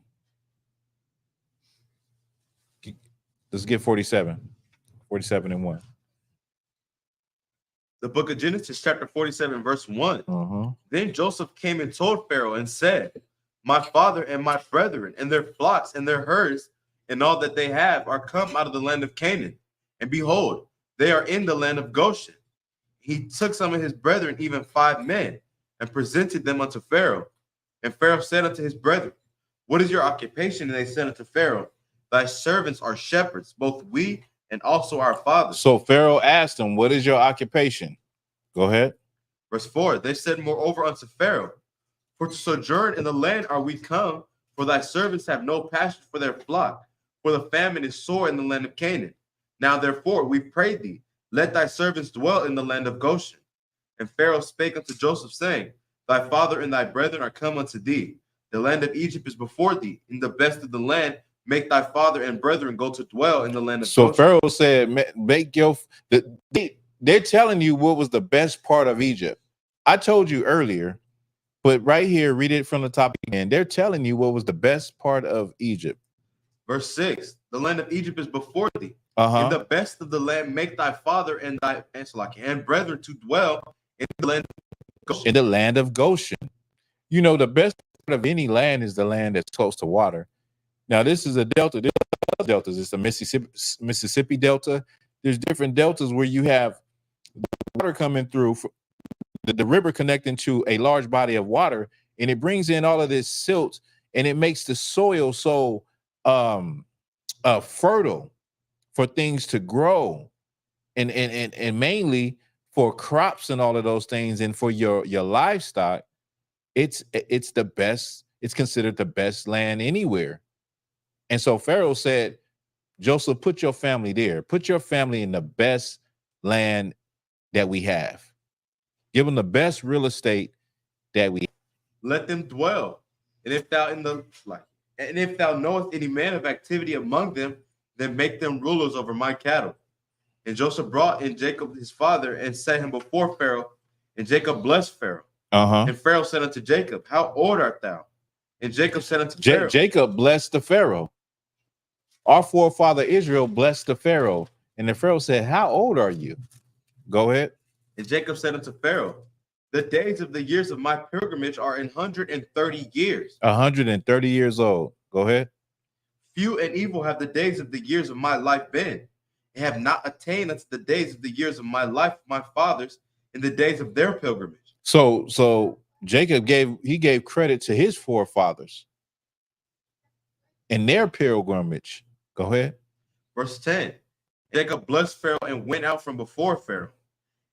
Let's get 47 and 1. The book of Genesis, chapter 47, verse 1. Then Joseph came and told Pharaoh and said, My father and my brethren and their flocks and their herds and all that they have are come out of the land of Canaan. And behold, they are in the land of Goshen. He took some of his brethren, even 5 men, and presented them unto Pharaoh. And Pharaoh said unto his brethren, What is your occupation? And they said unto Pharaoh, Thy servants are shepherds, both we and also our fathers. So Pharaoh asked him, What is your occupation? Go ahead. Verse 4, they said moreover unto Pharaoh, For to sojourn in the land are we come, for thy servants have no pasture for their flock, for the famine is sore in the land of Canaan. Now therefore we pray thee, let thy servants dwell in the land of Goshen. And Pharaoh spake unto Joseph, saying, Thy father and thy brethren are come unto thee. The land of Egypt is before thee. In the best of the land, make thy father and brethren go to dwell in the land of Goshen. So Pharaoh said, make your, they're telling you what was the best part of Egypt. I told you earlier, but right here, read it from the top again. They're telling you what was the best part of Egypt. Verse 6, the land of Egypt is before thee. In the best of the land, make thy father and thy and brethren to dwell in the land of Goshen. In the land of Goshen. You know, the best part of any land is the land that's close to water. Now, this is a delta. There's deltas. It's the Mississippi Delta. There's different deltas where you have water coming through, the river connecting to a large body of water, and it brings in all of this silt, and it makes the soil so fertile for things to grow, and mainly for crops and all of those things, and for your livestock. It's the best. It's considered the best land anywhere. And so Pharaoh said, Joseph, put your family there. Put your family in the best land that we have. Give them the best real estate that we have. Let them dwell. And if thou knowest any man of activity among them, then make them rulers over my cattle. And Joseph brought in Jacob his father and set him before Pharaoh, and Jacob blessed Pharaoh. And Pharaoh said unto Jacob, How old art thou? And Jacob said unto Pharaoh, Jacob blessed the Pharaoh. Our forefather Israel blessed the Pharaoh. And the Pharaoh said, How old are you? Go ahead. And Jacob said unto Pharaoh, The days of the years of my pilgrimage are 130 years. 130 years old. Go ahead. Few and evil have the days of the years of my life been, and have not attained unto the days of the years of my life, my fathers, in the days of their pilgrimage. So Jacob gave credit to his forefathers in their pilgrimage. Go ahead. Verse 10. Jacob blessed Pharaoh and went out from before Pharaoh.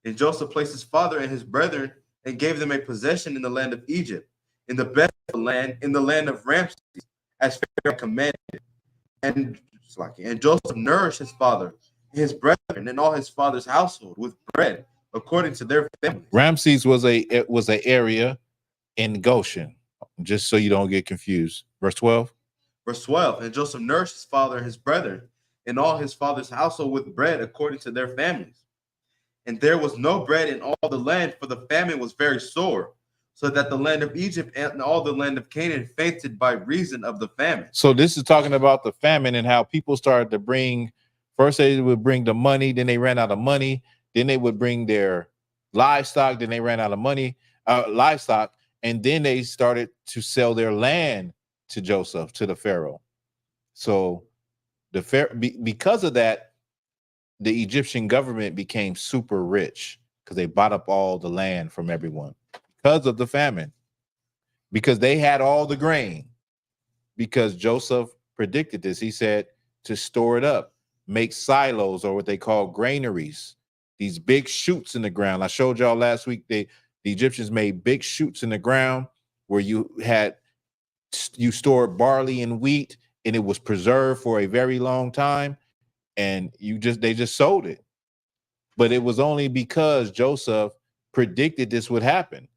And Joseph placed his father and his brethren and gave them a possession in the land of Egypt, in the best of the land, in the land of Ramses, as Pharaoh commanded. And Joseph nourished his father his brethren and all his father's household with bread according to their families. Ramses was an area in Goshen, just so you don't get confused. Verse 12. Verse 12, and Joseph nourished his father and his brethren and all his father's household with bread according to their families. And there was no bread in all the land, for the famine was very sore, so that the land of Egypt and all the land of Canaan fainted by reason of the famine. So this is talking about the famine and how people started to bring, first they would bring the money, then they ran out of money, then they would bring their livestock, then they ran out of money, livestock, and then they started to sell their land to Joseph, to the Pharaoh. So because of that, the Egyptian government became super rich because they bought up all the land from everyone because of the famine, because they had all the grain, because Joseph predicted this. He said to store it up, make silos, or what they call granaries, these big chutes in the ground. I showed y'all last week, the Egyptians made big chutes in the ground where you stored barley and wheat, and it was preserved for a very long time. And they just sold it. But it was only because Joseph predicted this would happen.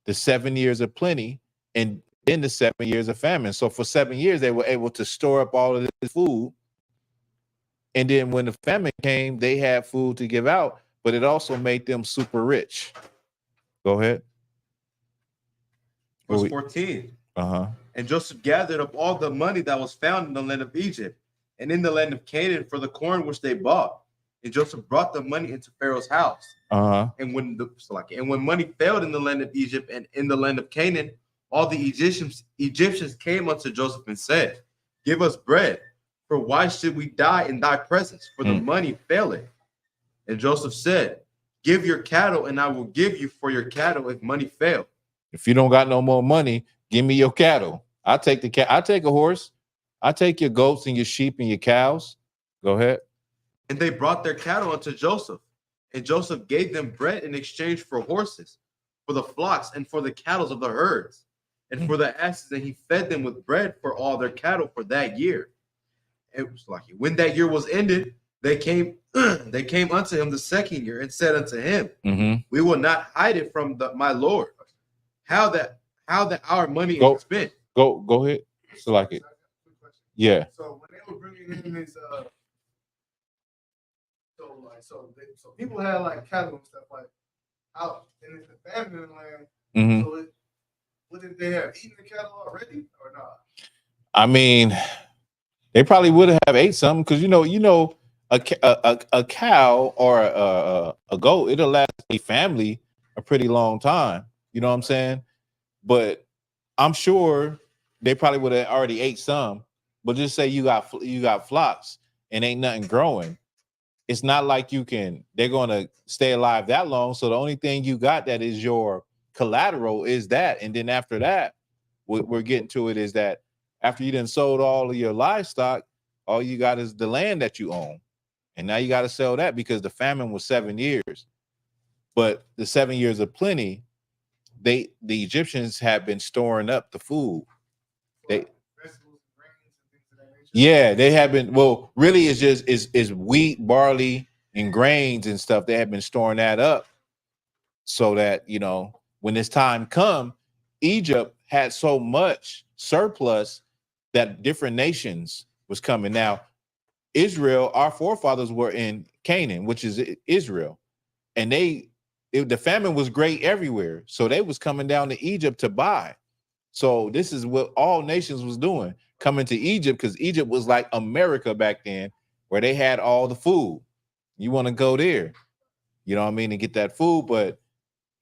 The 7 years of plenty and then the 7 years of famine. So for 7 years, they were able to store up all of this food. And then when the famine came, they had food to give out, but it also made them super rich. Go ahead. Verse 14. And Joseph gathered up all the money that was found in the land of Egypt and in the land of Canaan for the corn which they bought. And Joseph brought the money into Pharaoh's house. And when money failed in the land of Egypt and in the land of Canaan, all the Egyptians came unto Joseph and said, give us bread, for why should we die in thy presence? For the money faileth. And Joseph said, give your cattle, and I will give you for your cattle if money fail. If you don't got no more money, give me your cattle. I'll take the cat. I'll take a horse. I'll take your goats and your sheep and your cows. Go ahead. And they brought their cattle unto Joseph, and Joseph gave them bread in exchange for horses, for the flocks, and for the cattle of the herds, and for the asses, and he fed them with bread for all their cattle for that year. It was like when that year was ended, they came unto him the second year and said unto him, we will not hide it from my Lord, how that our money is spent. Go ahead. So like it. Yeah. So when they were bringing in this, so people had like cattle and stuff like out, and it's a famine in the land. So what did they have eaten the cattle already or not? I mean, they probably would have ate something because a cow or a goat, it'll last a family a pretty long time. You know what I'm saying? But I'm sure they probably would have already ate some. But just say you got flocks and ain't nothing growing. It's not like they're going to stay alive that long. So the only thing you got that is your collateral is that. And then after that, what we're getting to it is that after you done sold all of your livestock, all you got is the land that you own. And now you got to sell that because the famine was 7 years. But the 7 years of plenty, the Egyptians have been storing up the food. They have been. Well, really, it's just is wheat, barley, and grains and stuff. They have been storing that up so that when this time come, Egypt had so much surplus that different nations was coming. Now, Israel, our forefathers were in Canaan, which is Israel, and the famine was great everywhere. So they was coming down to Egypt to buy. So this is what all nations was doing, coming to Egypt, because Egypt was like America back then, where they had all the food. You want to go there, you know what I mean, and get that food. But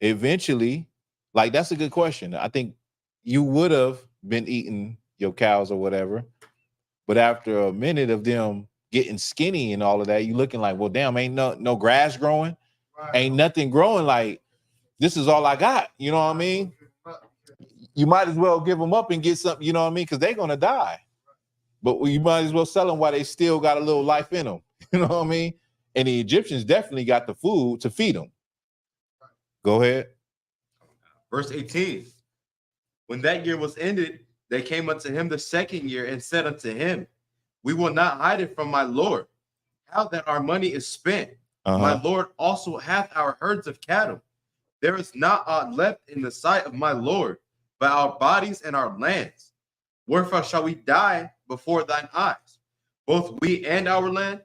eventually, like, that's a good question. I think you would have been eating your cows or whatever, but after a minute of them getting skinny and all of that, you looking like, well, damn, ain't no grass growing, ain't nothing growing. Like, this is all I got. You know what I mean? You might as well give them up and get something, you know what I mean? Because they're going to die. But you might as well sell them while they still got a little life in them. You know what I mean? And the Egyptians definitely got the food to feed them. Go ahead. Verse 18. When that year was ended, they came unto him the second year and said unto him, we will not hide it from my Lord, how that our money is spent. My Lord also hath our herds of cattle. There is not aught left in the sight of my Lord, but our bodies and our lands. Wherefore shall we die before thine eyes, both we and our land?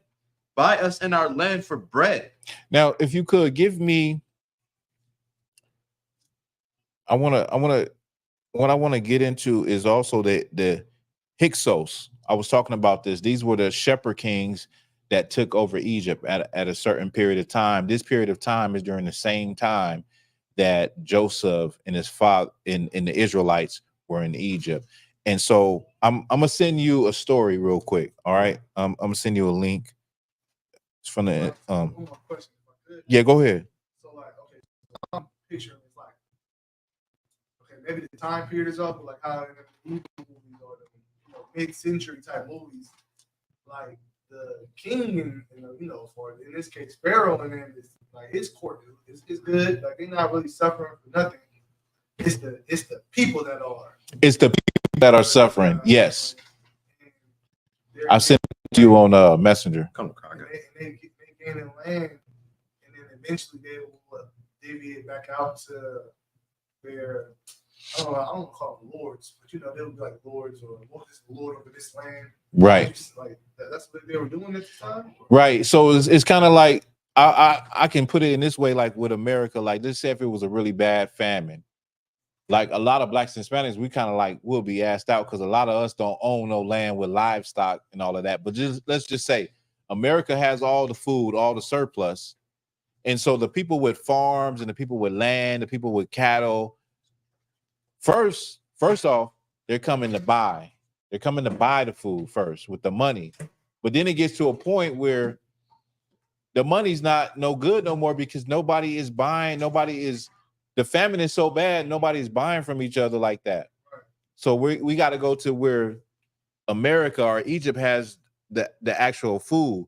Buy us and our land for bread. Now, if you could give me, what I want to get into is also the Hyksos. I was talking about this. These were the shepherd kings that took over Egypt at a certain period of time. This period of time is during the same time that Joseph and his father in the Israelites were in Egypt. And so I'm gonna send you a story real quick. All right. I'm gonna send you a link. It's from the yeah, go ahead. So like, okay, I'm picturing it's like, okay, maybe the time period is off, but like how in the movies or the mid-century type movies, like the king and for in this case Pharaoh and then like his court is good. Like they're not really suffering for nothing. It's the people that are. It's the people that are suffering. Yes. I sent it to you on Messenger. Come on, and they gaining land, and then eventually they will deviate back out to their I don't call them lords, but they'll be like lords or this lord over this land. Right. Like that's what they were doing at the time. Right. So it's kind of like I can put it in this way, like with America, like let's say if it was a really bad famine. Like a lot of blacks and Hispanics, we kind of like will be asked out because a lot of us don't own no land with livestock and all of that. But let's just say America has all the food, all the surplus. And so the people with farms and the people with land, the people with cattle, first off, they're coming to buy. They're coming to buy the food first with the money. But then it gets to a point where the money's not no good no more because nobody is buying. The famine is so bad, nobody's buying from each other like that. So we got to go to where America or Egypt has the actual food.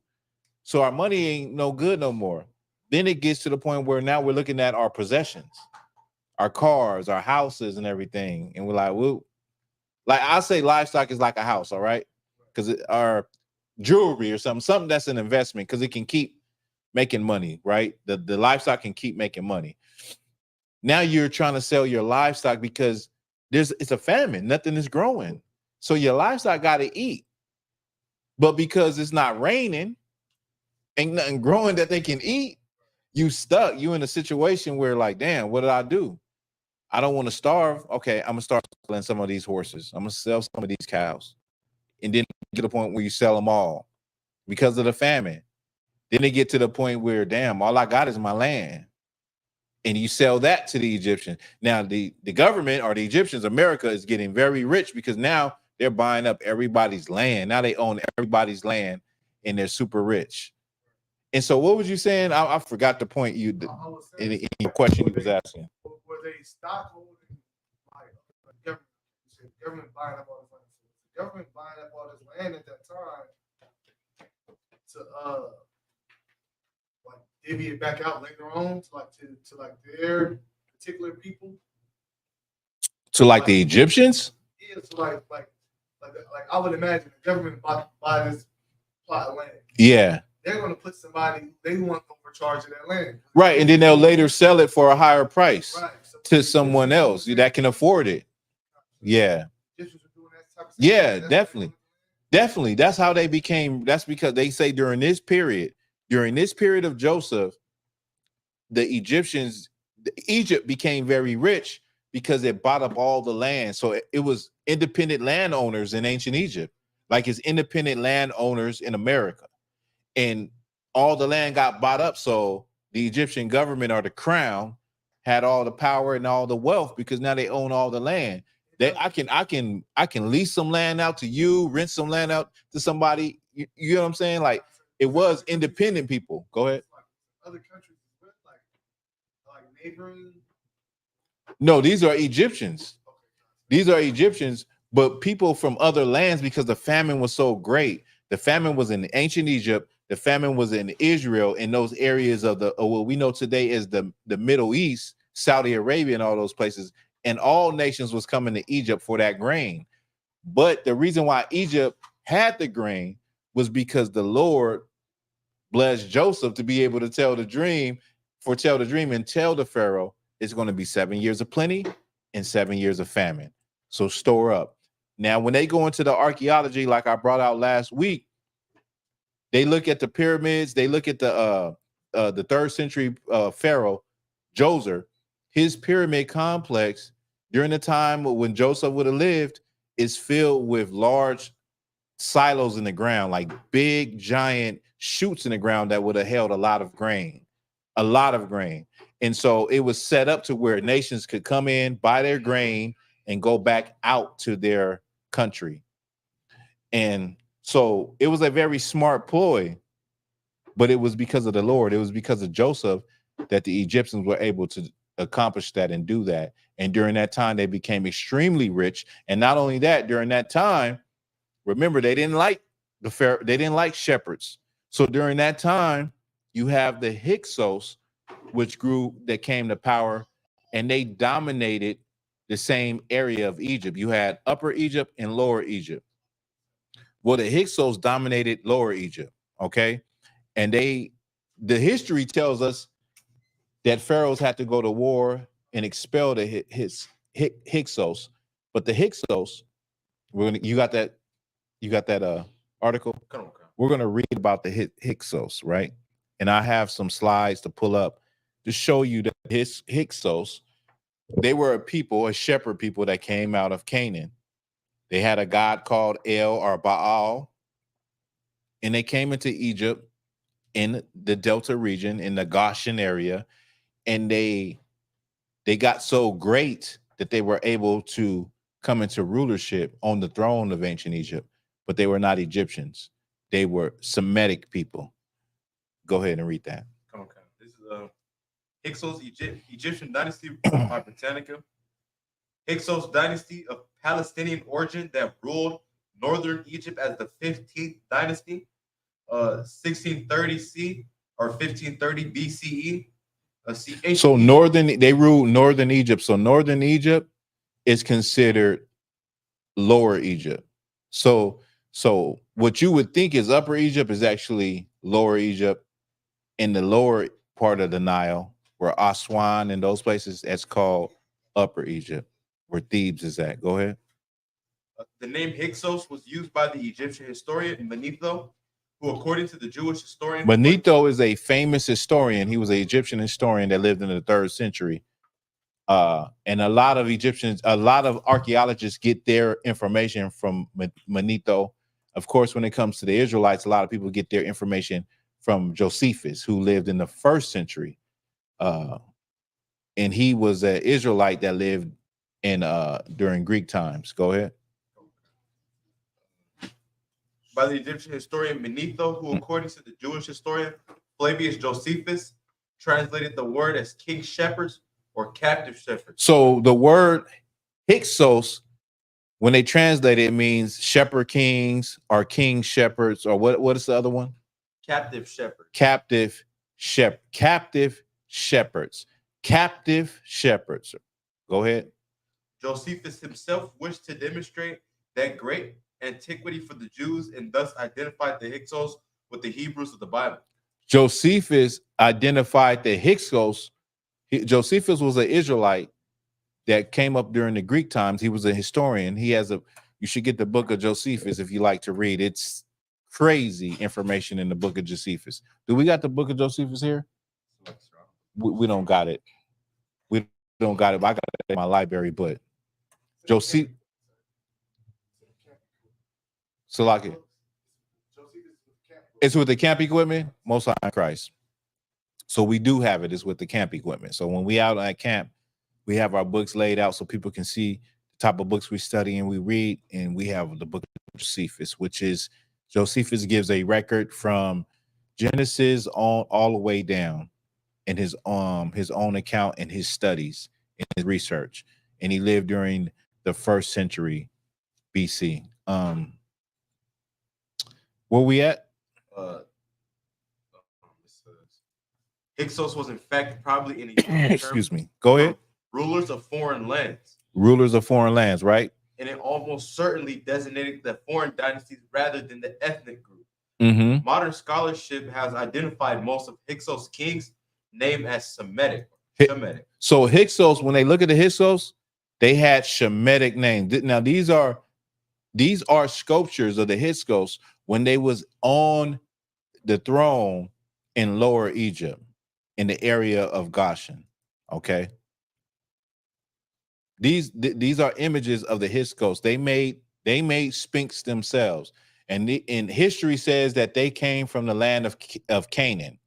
So our money ain't no good no more. Then it gets to the point where now we're looking at our possessions, our cars, our houses and everything. And we're like, well, like I say livestock is like a house, all right? Because our jewelry or something that's an investment because it can keep making money, right? The livestock can keep making money. Now you're trying to sell your livestock because it's a famine, nothing is growing. So your livestock got to eat. But because it's not raining, ain't nothing growing that they can eat, you stuck. You in a situation where like, damn, what did I do? I don't want to starve. Okay, I'm gonna start selling some of these horses. I'm gonna sell some of these cows. And then get to the point where you sell them all because of the famine. Then they get to the point where, damn, all I got is my land. And you sell that to the Egyptians. Now, the government or the Egyptians, America is getting very rich because now they're buying up everybody's land. Now they own everybody's land and they're super rich. And so what was you saying? I forgot the point in your question you was asking. Were they stockholding like government buying up all this land? The government buying up all this land at that time to like divvy it back out later on to their particular people. To like the Egyptians? Yeah, so like I would imagine the government buy this plot of land. Yeah. They're going to put somebody they want overcharge of that land. Right, and then they'll later sell it for a higher price so to someone else that can afford it. Yeah. Yeah, definitely. Definitely. That's how they became. That's because they say during this period of Joseph, Egypt became very rich because it bought up all the land. So it was independent landowners in ancient Egypt, like it's independent landowners in America. And all the land got bought up. So the Egyptian government or the crown had all the power and all the wealth because now they own all the land. I can lease some land out to you, rent some land out to somebody. You know what I'm saying? Like it was independent people. Go ahead. Other countries, like neighboring. No, these are Egyptians. These are Egyptians, but people from other lands because the famine was so great. The famine was in ancient Egypt. The famine was in Israel, in those areas of what we know today as the Middle East, Saudi Arabia, and all those places. And all nations was coming to Egypt for that grain. But the reason why Egypt had the grain was because the Lord blessed Joseph to be able to tell the dream, foretell the dream, and tell the Pharaoh it's going to be 7 years of plenty and 7 years of famine. So store up. Now, when they go into the archaeology, like I brought out last week, they look at the pyramids. They look at the 3rd century Pharaoh, Djoser. His pyramid complex during the time when Joseph would have lived is filled with large silos in the ground, like big, giant chutes in the ground that would have held a lot of grain. And so it was set up to where nations could come in, buy their grain, and go back out to their country. And so it was a very smart ploy, but it was because of the Lord. It was because of Joseph that the Egyptians were able to accomplish that and do that. And during that time, they became extremely rich. And not only that, during that time, remember, they didn't like the Pharaoh, they didn't like shepherds. So during that time, you have the Hyksos, which grew, that came to power, and they dominated the same area of Egypt. You had Upper Egypt and Lower Egypt. Well, the Hyksos dominated Lower Egypt, okay? And the history tells us that pharaohs had to go to war and expel the Hyksos. But the Hyksos, you got that article? We're going to read about the Hyksos, right? And I have some slides to pull up to show you that Hyksos, they were a people, a shepherd people that came out of Canaan. They had a god called El or Baal, and they came into Egypt in the Delta region, in the Goshen area, and they got so great that they were able to come into rulership on the throne of ancient Egypt, but they were not Egyptians. They were Semitic people. Go ahead and read that. Okay. This is Hyksos, Egyptian dynasty by Britannica. Hyksos dynasty of Palestinian origin that ruled northern Egypt as the 15th dynasty, 1630 C or 1530 BCE. So they ruled northern Egypt. So northern Egypt is considered Lower Egypt. So what you would think is Upper Egypt is actually Lower Egypt. In the lower part of the Nile, where Aswan and those places, that's called Upper Egypt, where Thebes is at. Go ahead. The name Hyksos was used by the Egyptian historian Manetho, who, according to the Jewish historian, Manetho is a famous historian. He was an Egyptian historian that lived in the 3rd century. And a lot of archaeologists get their information from Manetho. Of course, when it comes to the Israelites, a lot of people get their information from Josephus, who lived in the 1st century. And he was an Israelite that lived in during Greek times. Go ahead. By the Egyptian historian Manetho, who, according to the Jewish historian Flavius Josephus, translated the word as king shepherds or captive shepherds. So the word Hyksos, when they translate it, it means shepherd kings or king shepherds, or what is the other one? Captive shepherd. Captive shepherds. Go ahead. Josephus himself wished to demonstrate that great antiquity for the Jews and thus identified the Hyksos with the Hebrews of the Bible. Josephus identified the Hyksos. Josephus was an Israelite that came up during the Greek times. He was a historian. You should get the book of Josephus if you like to read. It's crazy information in the book of Josephus. Do we got the book of Josephus here? We don't got it. We don't got it. I got it in my library, but Joseph. So like it. It's with the camp equipment, Most High Christ. So we do have it. It's with the camp equipment. So when we out at camp, we have our books laid out so people can see the type of books we study and we read. And we have the book of Josephus, which is Josephus gives a record from Genesis all the way down in his own account and his studies and his research. And he lived during the 1st century BC. Where we at? Hyksos was in fact probably in excuse me. Go ahead. Rulers of foreign lands. Rulers of foreign lands, right? And it almost certainly designated the foreign dynasties rather than the ethnic group. Mm-hmm. Modern scholarship has identified most of Hyksos kings named as Semitic. So Hyksos, when they look at the Hyksos, they had Shemitic names. Now these are sculptures of the Hyksos when they was on the throne in Lower Egypt, in the area of Goshen. Okay. These are images of the Hyksos. They made Sphinx themselves, and history says that they came from the land of Canaan,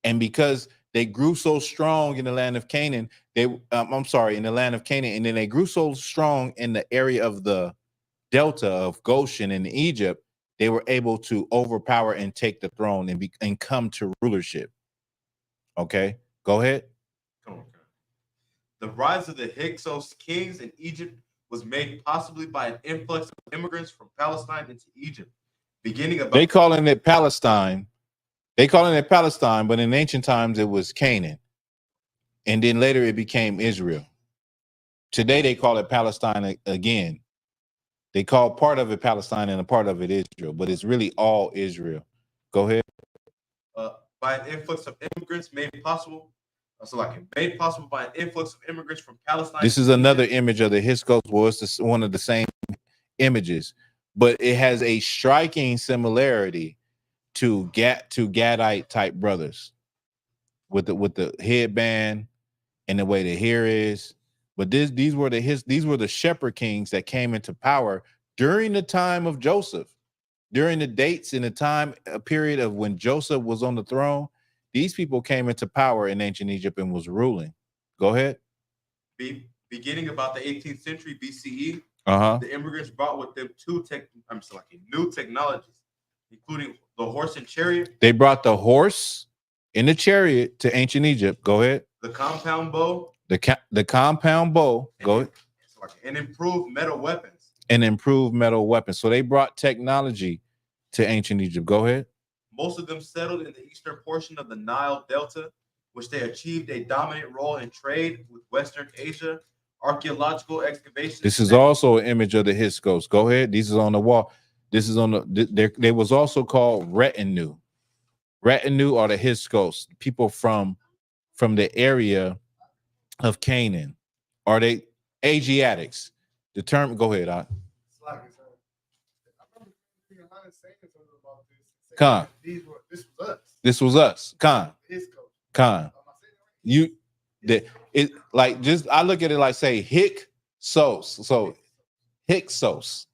and because they grew so strong in the land of Canaan, in the land of Canaan, and then they grew so strong in the area of the Delta of Goshen in Egypt, they were able to overpower and take the throne and come to rulership. Okay, go ahead. Come on. The rise of the Hyksos kings in Egypt was made possibly by an influx of immigrants from Palestine into Egypt, beginning about. They calling it Palestine. But in ancient times it was Canaan, and then later it became Israel. Today they call it Palestine again. They call part of it Palestine and a part of it Israel, but it's really all Israel. Go ahead. By an influx of immigrants made possible by an influx of immigrants from Palestine. This is another image of the Hyksos. Well, it's one of the same images, but it has a striking similarity to Gadite type brothers with the headband and the way the hair is. But these were the shepherd kings that came into power during the time of Joseph, during the dates in the time period of when Joseph was on the throne. These people came into power in ancient Egypt and was ruling. Go ahead. Beginning about the 18th century BCE, the immigrants brought with them new technologies, including the horse and chariot. They brought the horse and the chariot to ancient Egypt. Go ahead. The compound bow. The compound bow. Go ahead. And improved metal weapons. So they brought technology to ancient Egypt. Go ahead. Most of them settled in the eastern portion of the Nile Delta, which they achieved a dominant role in trade with Western Asia. Archaeological excavations. This is also an image of the Hyksos. Go ahead. This is on the wall. This is on the. They was also called retinue. Retinue are the Hyksos, people from the area of Canaan. Are they Asiatics? The term. Go ahead. I remember YAHANNA saying something about this. Khan. This was us. This was us. Khan. Khan. I look at it like say Hyksos. So Hyksos,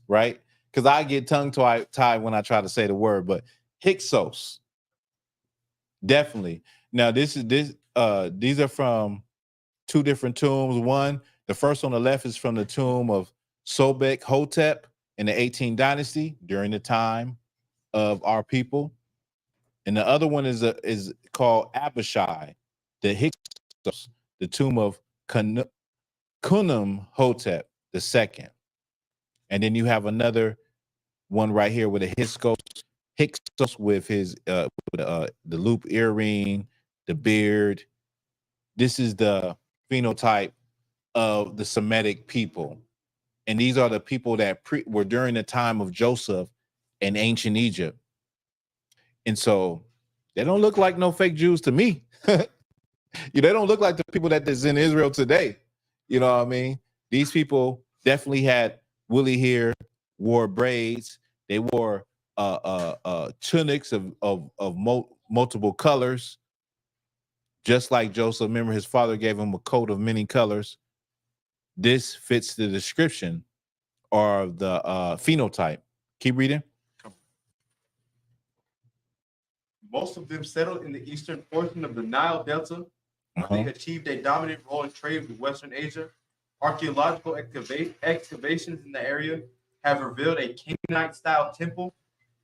right? Because I get tongue tied when I try to say the word, but Hyksos. Definitely. Now these are from two different tombs. One, the first on the left is from the tomb of Sobek Hotep in the 18th dynasty during the time of our people. And the other one is called Abishai, the Hyksos, the tomb of Kunum Hotep II. And then you have another one right here with a Hyksos with his the loop earring, the beard. This is the phenotype of the Semitic people. And these are the people that were during the time of Joseph in ancient Egypt. And so they don't look like no fake Jews to me. They don't look like the people that is in Israel today. You know what I mean? These people definitely had woolly hair, wore braids. They wore tunics of multiple colors, just like Joseph. Remember, his father gave him a coat of many colors. This fits the description or the phenotype. Keep reading. Most of them settled in the eastern portion of the Nile Delta, where they achieved a dominant role in trade with Western Asia. Archaeological excavations in the area have revealed a Canaanite-style temple,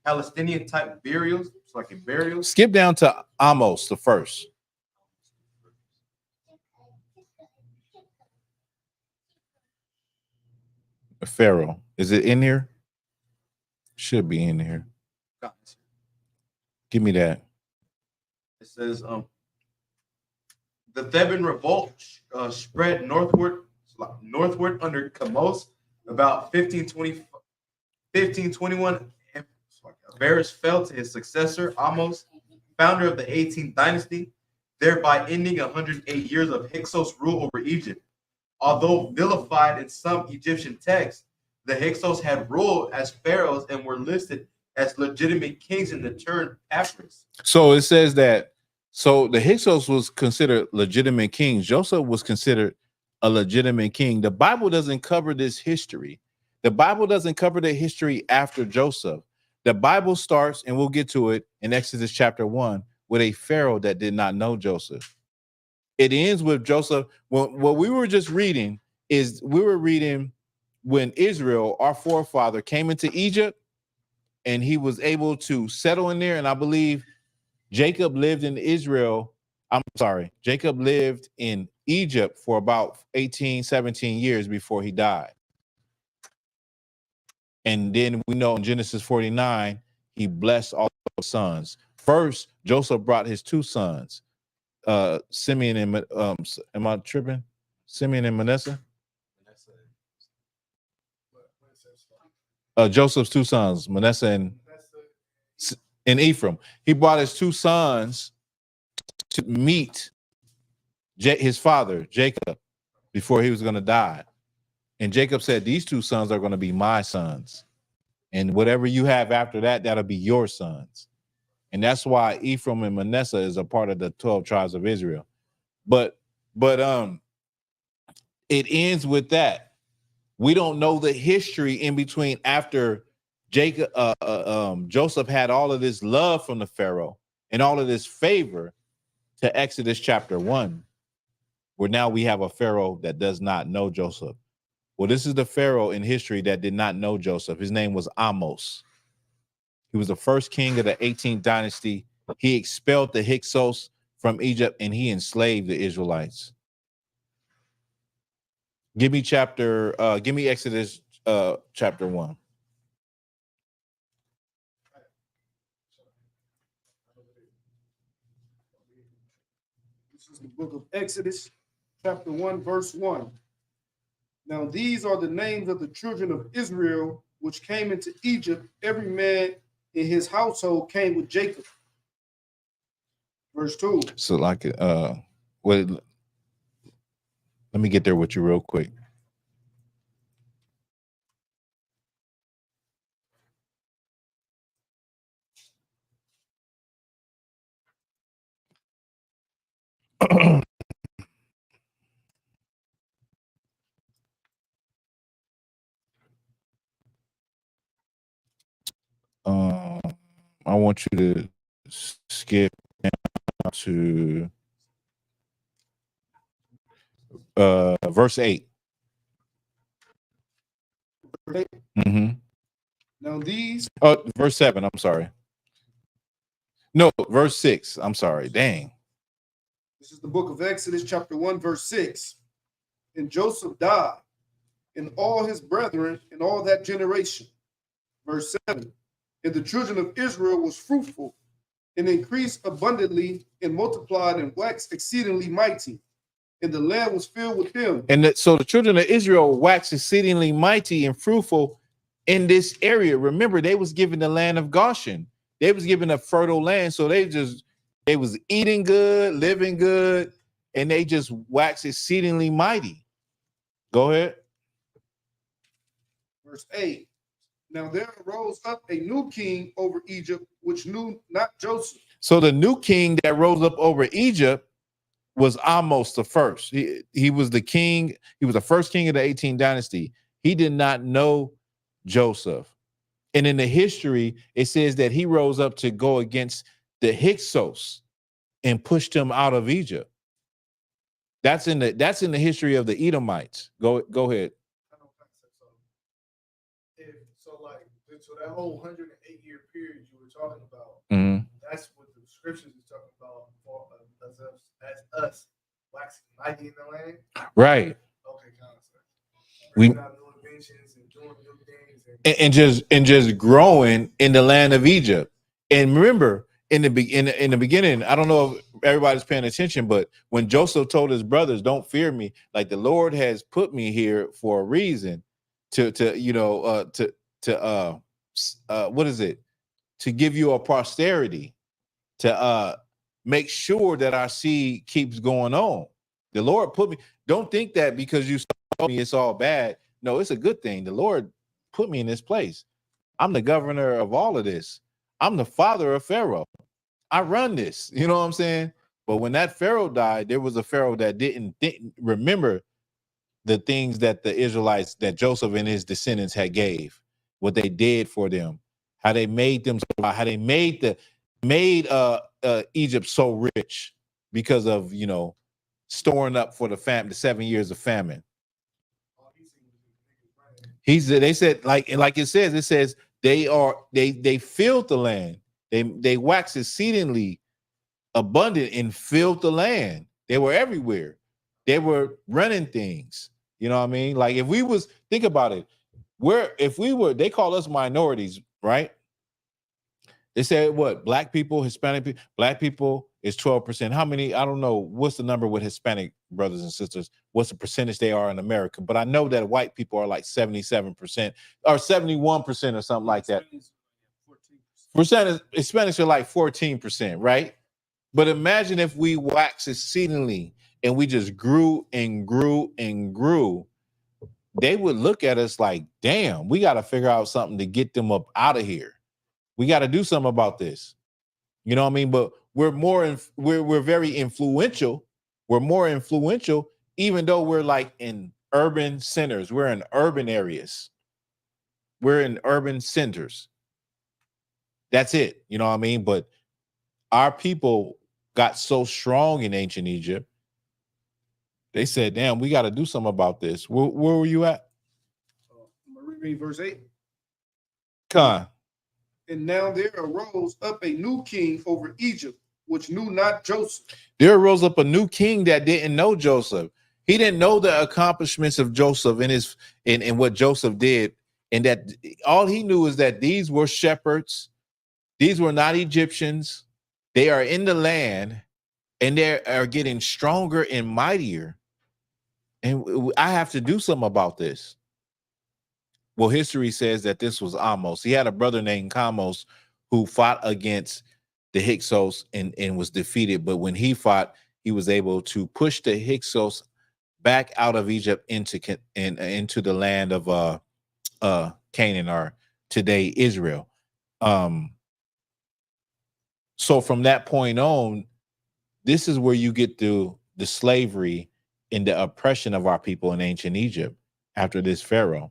Palestinian-type burials. It's like a burial. Skip down to Amos, the first. Pharaoh. Is it in here? Should be in here. Give me that. It says the Theban revolt spread northward under Kamos about 1521. Varus fell to his successor, Amos, founder of the 18th dynasty, thereby ending 108 years of Hyksos rule over Egypt. Although vilified in some Egyptian texts, the Hyksos had ruled as pharaohs and were listed as legitimate kings in the Turin Papyrus. So it says that, so the Hyksos was considered legitimate kings. Joseph was considered a legitimate king. The Bible doesn't cover this history. The Bible doesn't cover the history after Joseph. The Bible starts, and we'll get to it in Exodus chapter 1, with a pharaoh that did not know Joseph. It ends with Joseph. What we were just reading is we were reading when Israel, our forefather, came into Egypt and he was able to settle in there. And I believe Jacob lived in Israel. Jacob lived in Egypt for about 18, 17 years before he died. And then we know in Genesis 49, he blessed all the sons. First, Joseph brought his two sons, Simeon and am I tripping? Simeon and Manasseh? Joseph's two sons, Manasseh and Ephraim. He brought his two sons to meet his father, Jacob, before he was going to die. And Jacob said, these two sons are going to be my sons. And whatever you have after that, that'll be your sons. And that's why Ephraim and Manasseh is a part of the 12 tribes of Israel. But it ends with that. We don't know the history in between after Jacob, Joseph had all of this love from the Pharaoh and all of this favor to Exodus chapter 1, where now we have a Pharaoh that does not know Joseph. Well, this is the Pharaoh in history that did not know Joseph. His name was Amos. He was the first king of the 18th dynasty. He expelled the Hyksos from Egypt and he enslaved the Israelites. Give me Exodus chapter 1. This is the book of Exodus, chapter 1, verse 1. Now these are the names of the children of Israel which came into Egypt. Every man in his household came with Jacob. Verse 2. So like let me get there with you real quick. I want you to skip down to verse 8. Mm-hmm. Now these. Verse 7. I'm sorry. No, verse 6. I'm sorry. Dang. This is the book of Exodus, chapter 1, verse 6. And Joseph died, and all his brethren, and all that generation. Verse 7. And the children of Israel was fruitful, and increased abundantly, and multiplied, and waxed exceedingly mighty. And the land was filled with them. And so the children of Israel waxed exceedingly mighty and fruitful in this area. Remember, they was given the land of Goshen. They was given a fertile land. So they was eating good, living good, and they just waxed exceedingly mighty. Go ahead. Verse 8. Now there arose up a new king over Egypt, which knew not Joseph. So the new king that rose up over Egypt was Amos the first. He was the king. He was the first king of the 18th dynasty. He did not know Joseph. And in the history, it says that he rose up to go against the Hyksos and pushed him out of Egypt. That's in the history of the Edomites. Go ahead. So that whole 108-year period you were talking about, that's what the scriptures is talking about for as us waxing mighty in the land. Right. Okay, kind of. We new inventions and doing new things and just growing in the land of Egypt. And remember, in the beginning, I don't know if everybody's paying attention, but when Joseph told his brothers, "Don't fear me, like the Lord has put me here for a reason, what is it? to give you a posterity, to make sure that our seed keeps going on. The Lord put me, don't think that because you saw me, it's all bad. No, it's a good thing. The Lord put me in this place. I'm the governor of all of this. I'm the father of Pharaoh. I run this, you know what I'm saying? But when that Pharaoh died, there was a Pharaoh that didn't remember the things that the Israelites, that Joseph and his descendants had gave, what they did for them, how they made them, how they made Egypt so rich because of, you know, storing up for the 7 years of famine. They said, like it says they filled the land. They waxed exceedingly abundant and filled the land. They were everywhere. They were running things. You know what I mean? Like if we was, think about it, they call us minorities, right? They said what? Black people, Hispanic people, black people is 12%. How many? I don't know. What's the number with Hispanic brothers and sisters? What's the percentage they are in America? But I know that white people are like 77% or 71% or something like that. Hispanics are like 14%, right? But imagine if we wax exceedingly and we just grew and grew and grew. They would look at us like, damn, we got to figure out something to get them up out of here. We got to do something about this. You know what I mean? But we're very influential. We're more influential, even though we're like in urban centers. We're in urban areas. We're in urban centers. That's it. You know what I mean? But our people got so strong in ancient Egypt. They said, damn, we got to do something about this. Where were you at? I'm going to read verse 8. Con. And now there arose up a new king over Egypt, which knew not Joseph. There arose up a new king that didn't know Joseph. He didn't know the accomplishments of Joseph and what Joseph did. And that all he knew is that these were shepherds. These were not Egyptians. They are in the land and they are getting stronger and mightier. And I have to do something about this. Well, history says that this was Amos. He had a brother named Kamos who fought against the Hyksos and was defeated. But when he fought, he was able to push the Hyksos back out of Egypt into the land of Canaan, or today Israel. So from that point on, this is where you get the slavery and the oppression of our people in ancient Egypt after this Pharaoh.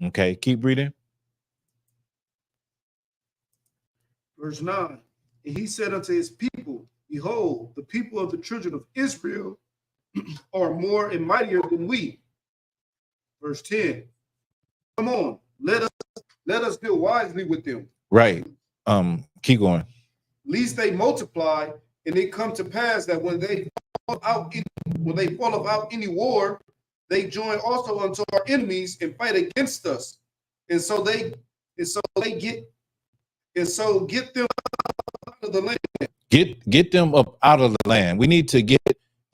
Okay, keep reading. Verse 9. And he said unto his people, behold, the people of the children of Israel are more and mightier than we. Verse 10. Come on, let us deal wisely with them. Right. Keep going. Lest they multiply, and it come to pass that when they fall out any war, they join also unto our enemies and fight against us, and so get them out of the land. Get them up out of the land. We need to get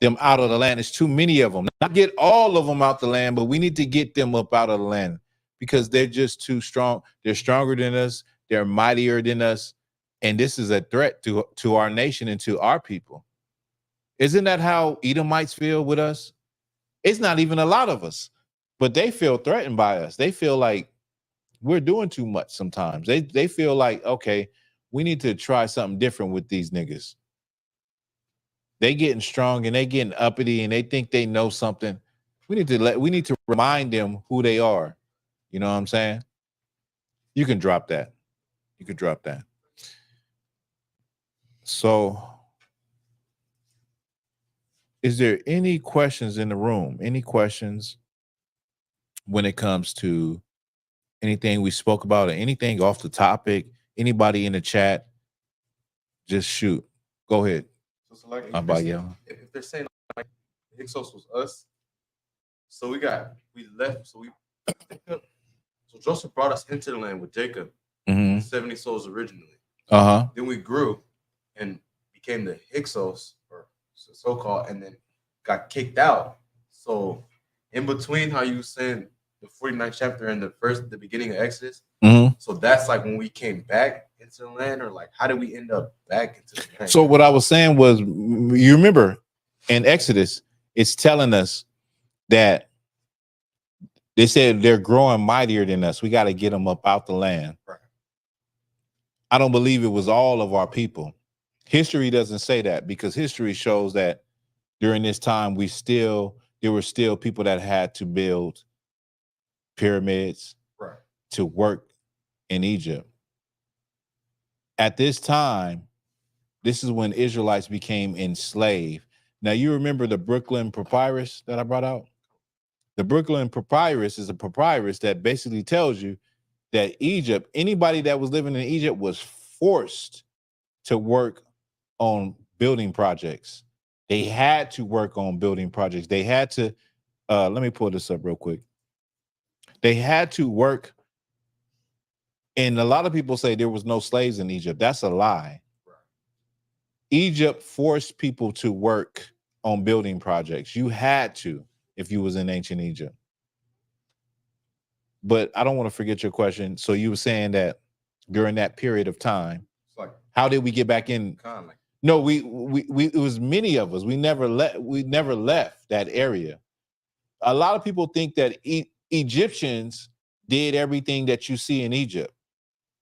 them out of the land. There's too many of them. Not get all of them out the land, but we need to get them up out of the land because they're just too strong. They're stronger than us. They're mightier than us, and this is a threat to our nation and to our people. Isn't that how Edomites feel with us? It's not even a lot of us, but they feel threatened by us. They feel like we're doing too much sometimes. They feel like, okay, we need to try something different with these niggas. They getting strong and they getting uppity and they think they know something. We need to remind them who they are. You know what I'm saying? You can drop that. You could drop that. So is there any questions in the room? Any questions when it comes to anything we spoke about or anything off the topic? Anybody in the chat? Just shoot. Go ahead. So like if they're saying like Hyksos was us, so we left. So Joseph brought us into the land with Jacob, 70 souls originally. Then we grew and became the Hyksos, or so-called, and then got kicked out. So in between how you saying the 49th chapter and the beginning of Exodus. Mhm. So that's like when we came back into the land, or like how did we end up back into the land? So what I was saying was, you remember in Exodus, it's telling us that they said they're growing mightier than us. We got to get them up out the land. Right. I don't believe it was all of our people. History doesn't say that, because history shows that during this time there were still people that had to build pyramids, Right. to work in Egypt. At this time, this is when Israelites became enslaved. Now, you remember the Brooklyn Papyrus that I brought out? The Brooklyn Papyrus is a papyrus that basically tells you that Egypt, anybody that was living in Egypt was forced to work on building projects. They had to work on building projects. They had to, let me pull this up real quick. They had to work, and a lot of people say there was no slaves in Egypt. That's a lie. Egypt forced people to work on building projects. You had to if you was in ancient Egypt. But I don't want to forget your question. So you were saying that during that period of time, Like, how did we get back in? kind of like, No, we it was many of us. We never left that area. A lot of people think that Egyptians did everything that you see in Egypt.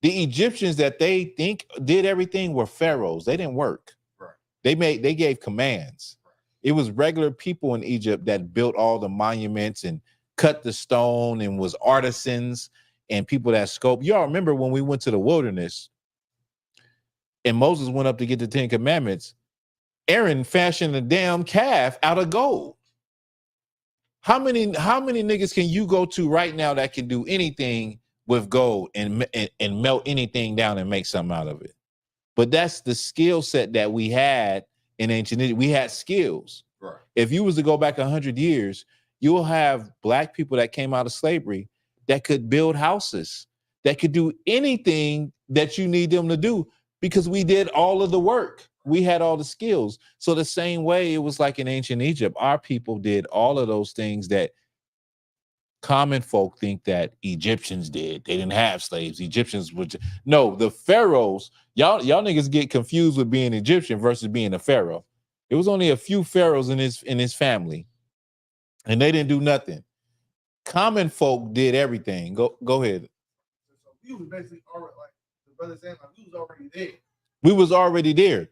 The Egyptians that they think did everything were pharaohs. They didn't work. right. They gave commands. It was regular people in Egypt that built all the monuments and cut the stone and was artisans and people that sculpt. Y'all remember when we went to the wilderness and Moses went up to get the 10 Commandments, Aaron fashioned a damn calf out of gold. How many niggas can you go to right now that can do anything with gold and melt anything down and make something out of it? But that's the skill set that we had in ancient Egypt. We had skills. Right. If you was to go back 100 years, you'll have black people that came out of slavery that could build houses, that could do anything that you need them to do, because we did all of the work. We had all the skills. So the same way it was like in ancient Egypt, our people did all of those things that common folk think that Egyptians did. They didn't have slaves. Egyptians would. No, the pharaohs, y'all niggas get confused with being Egyptian versus being a pharaoh. It was only a few pharaohs in his family, and they didn't do nothing. Common folk did everything. Go ahead. So we was basically already, like the brother saying, like we was already there. We was already there.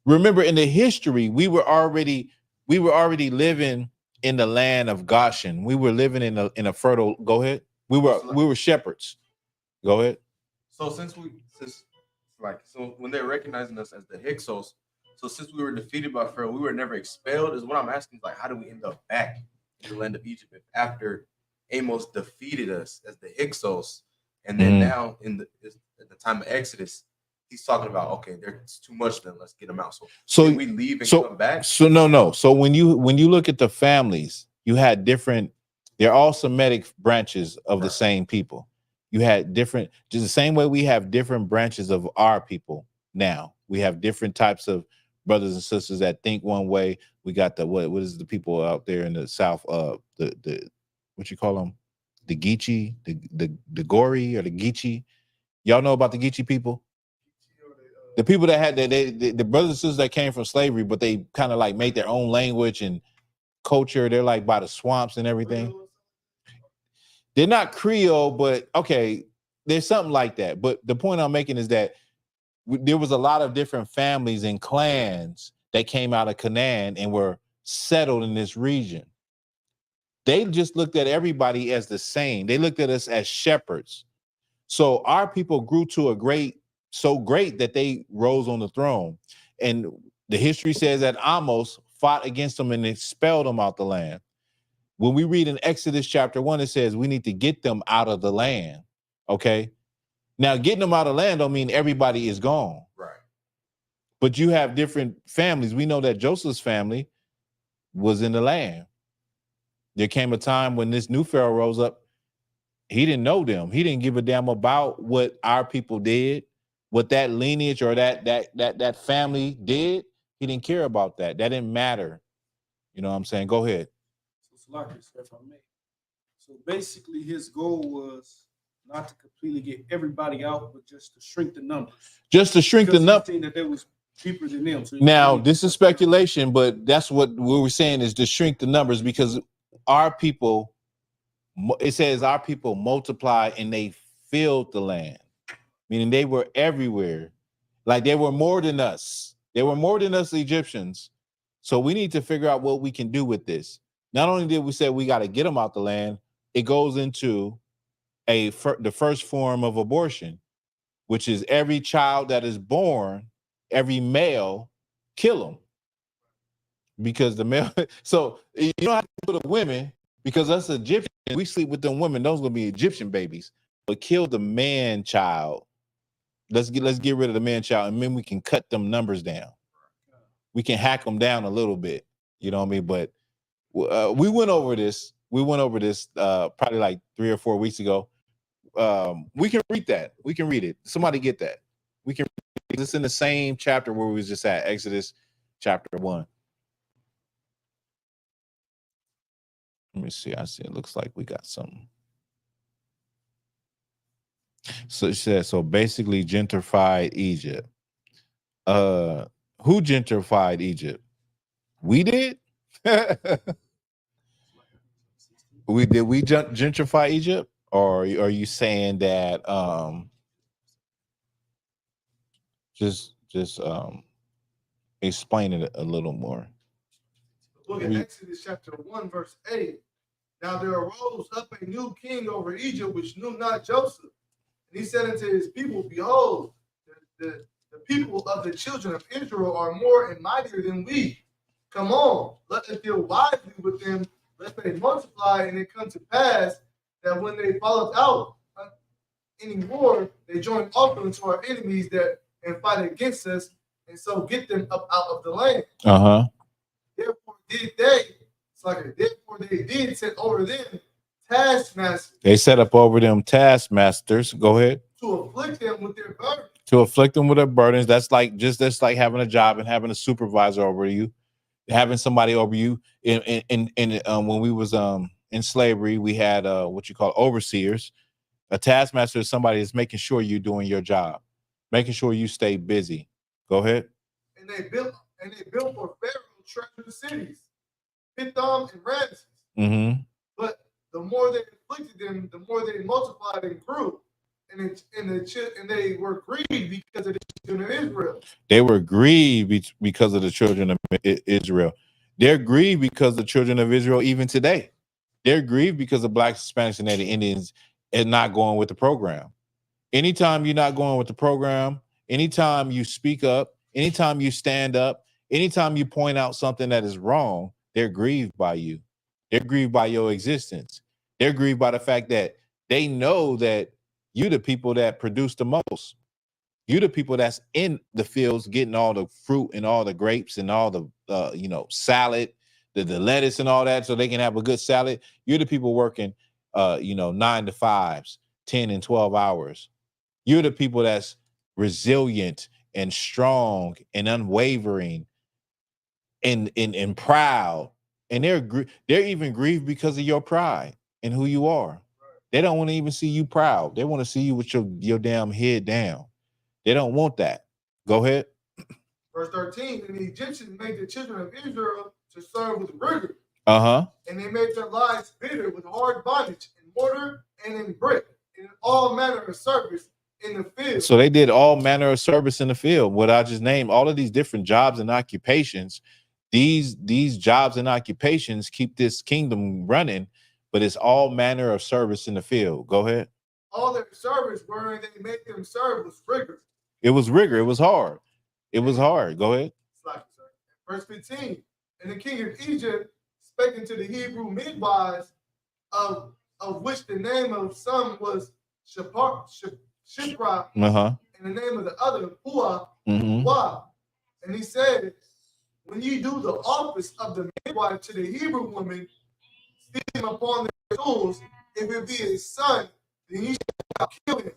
Remember, in the history, we were already living in the land of Goshen. We were living in a fertile. Go ahead. We were shepherds. Go ahead. So when they're recognizing us as the Hyksos, so since we were defeated by Pharaoh, we were never expelled. Is what I'm asking. Is like, how do we end up back in the land of Egypt after Amos defeated us as the Hyksos, and then now at the time of Exodus, he's talking about, okay, there's too much, then let's get them out. So we leave and come back. So no. So when you look at the families, you had different. They're all Semitic branches of the same people. You had different, just the same way we have different branches of our people now. We have different types of brothers and sisters that think one way. We got the what is the people out there in the South? The what you call them? The Geechee, the Gori or the Geechee. Y'all know about the Geechee people? The people that had the brothers and sisters that came from slavery, but they kind of like made their own language and culture. They're like by the swamps and everything. They're not Creole, but okay, there's something like that. But the point I'm making is that there was a lot of different families and clans that came out of Canaan and were settled in this region. They just looked at everybody as the same. They looked at us as shepherds. So our people grew to so great that they rose on the throne. And the history says that Amos fought against them and expelled them out the land. When we read in Exodus chapter 1, it says we need to get them out of the land. Okay. Now, getting them out of the land don't mean everybody is gone. Right. But you have different families. We know that Joseph's family was in the land. There came a time when this new Pharaoh rose up. He didn't know them. He didn't give a damn about what our people did, what that lineage or that family did. He didn't care about that. That didn't matter. You know what I'm saying? Go ahead. So, if I may. So basically, his goal was not to completely get everybody out, but just to shrink the numbers. Just to shrink the numbers. That there was deeper than them. So now, this is speculation, but that's what we're saying is to shrink the numbers because our people, it says our people multiplied and they filled the land, meaning they were everywhere. Like they were more than us. They were more than us, the Egyptians. So we need to figure out what we can do with this. Not only did we say we got to get them out the land, it goes into the first form of abortion, which is every child that is born, every male, kill them. Because the male, so you don't have to put the women, because us Egyptians, we sleep with them women, those will be Egyptian babies, but kill the man child. Let's get rid of the man child, and then we can cut them numbers down. We can hack them down a little bit, you know what I mean? But we went over this. Probably like 3 or 4 weeks ago. We can read that. We can read it. Somebody get that. We can. It's in the same chapter where we was just at, Exodus chapter 1. Let me see. I see. It looks like we got something. So it says, so basically gentrified Egypt. Who gentrified Egypt? We did. We gentrify Egypt, or are you saying that just explain it a little more? Look at Exodus chapter 1, verse 8. Now there arose up a new king over Egypt, which knew not Joseph. And he said unto his people, behold, the people of the children of Israel are more and mightier than we. Come on, let us deal wisely with them, lest they multiply, and it come to pass that when they followed out any more, they join also into our enemies and fight against us, and so get them up out of the land. Therefore they did set over them taskmasters. They set up over them taskmasters. Go ahead. To afflict them with their burdens. To afflict them with their burdens. That's like having a job and having a supervisor over you, having somebody over you. When we was in slavery, we had what you call overseers. A taskmaster is somebody that's making sure you're doing your job, making sure you stay busy. Go ahead. And they built for Pharaoh treacherous cities, Pithom and Ramses. Mm-hmm. But the more they afflicted them, the more they multiplied and grew. And they were grieved because of the children of Israel. They were grieved because of the children of Israel. They're grieved because the children of Israel, even today, they're grieved because of Blacks, Hispanics, and Native Indians and not going with the program. Anytime you're not going with the program, anytime you speak up, anytime you stand up, anytime you point out something that is wrong, they're grieved by you. They're grieved by your existence. They're grieved by the fact that they know that you're the people that produce the most. You're the people that's in the fields getting all the fruit and all the grapes and all the salad, the lettuce and all that, so they can have a good salad. You're the people working 9 to 5s, 10 and 12 hours. You're the people that's resilient and strong and unwavering and proud. And they're even grieved because of your pride and who you are. They don't want to even see you proud. They want to see you with your damn head down. They don't want that. Go ahead. Verse 13, and the Egyptians made the children of Israel to serve with rigor. And they made their lives bitter with hard bondage in mortar and in brick, and in all manner of service in the field. So they did all manner of service in the field. What I just named, all of these different jobs and occupations, these jobs and occupations keep this kingdom running, but it's all manner of service in the field. Go ahead. All their service wherein they made them serve was rigor. It was rigor. It was hard. It was hard. Go ahead. Verse 15, and the king of Egypt spake unto the Hebrew midwives, of which the name of some was Shipra, and the name of the other Puah. And he said, when you do the office of the midwife to the Hebrew woman, see him upon their tools, if it be a son, then you shall kill him.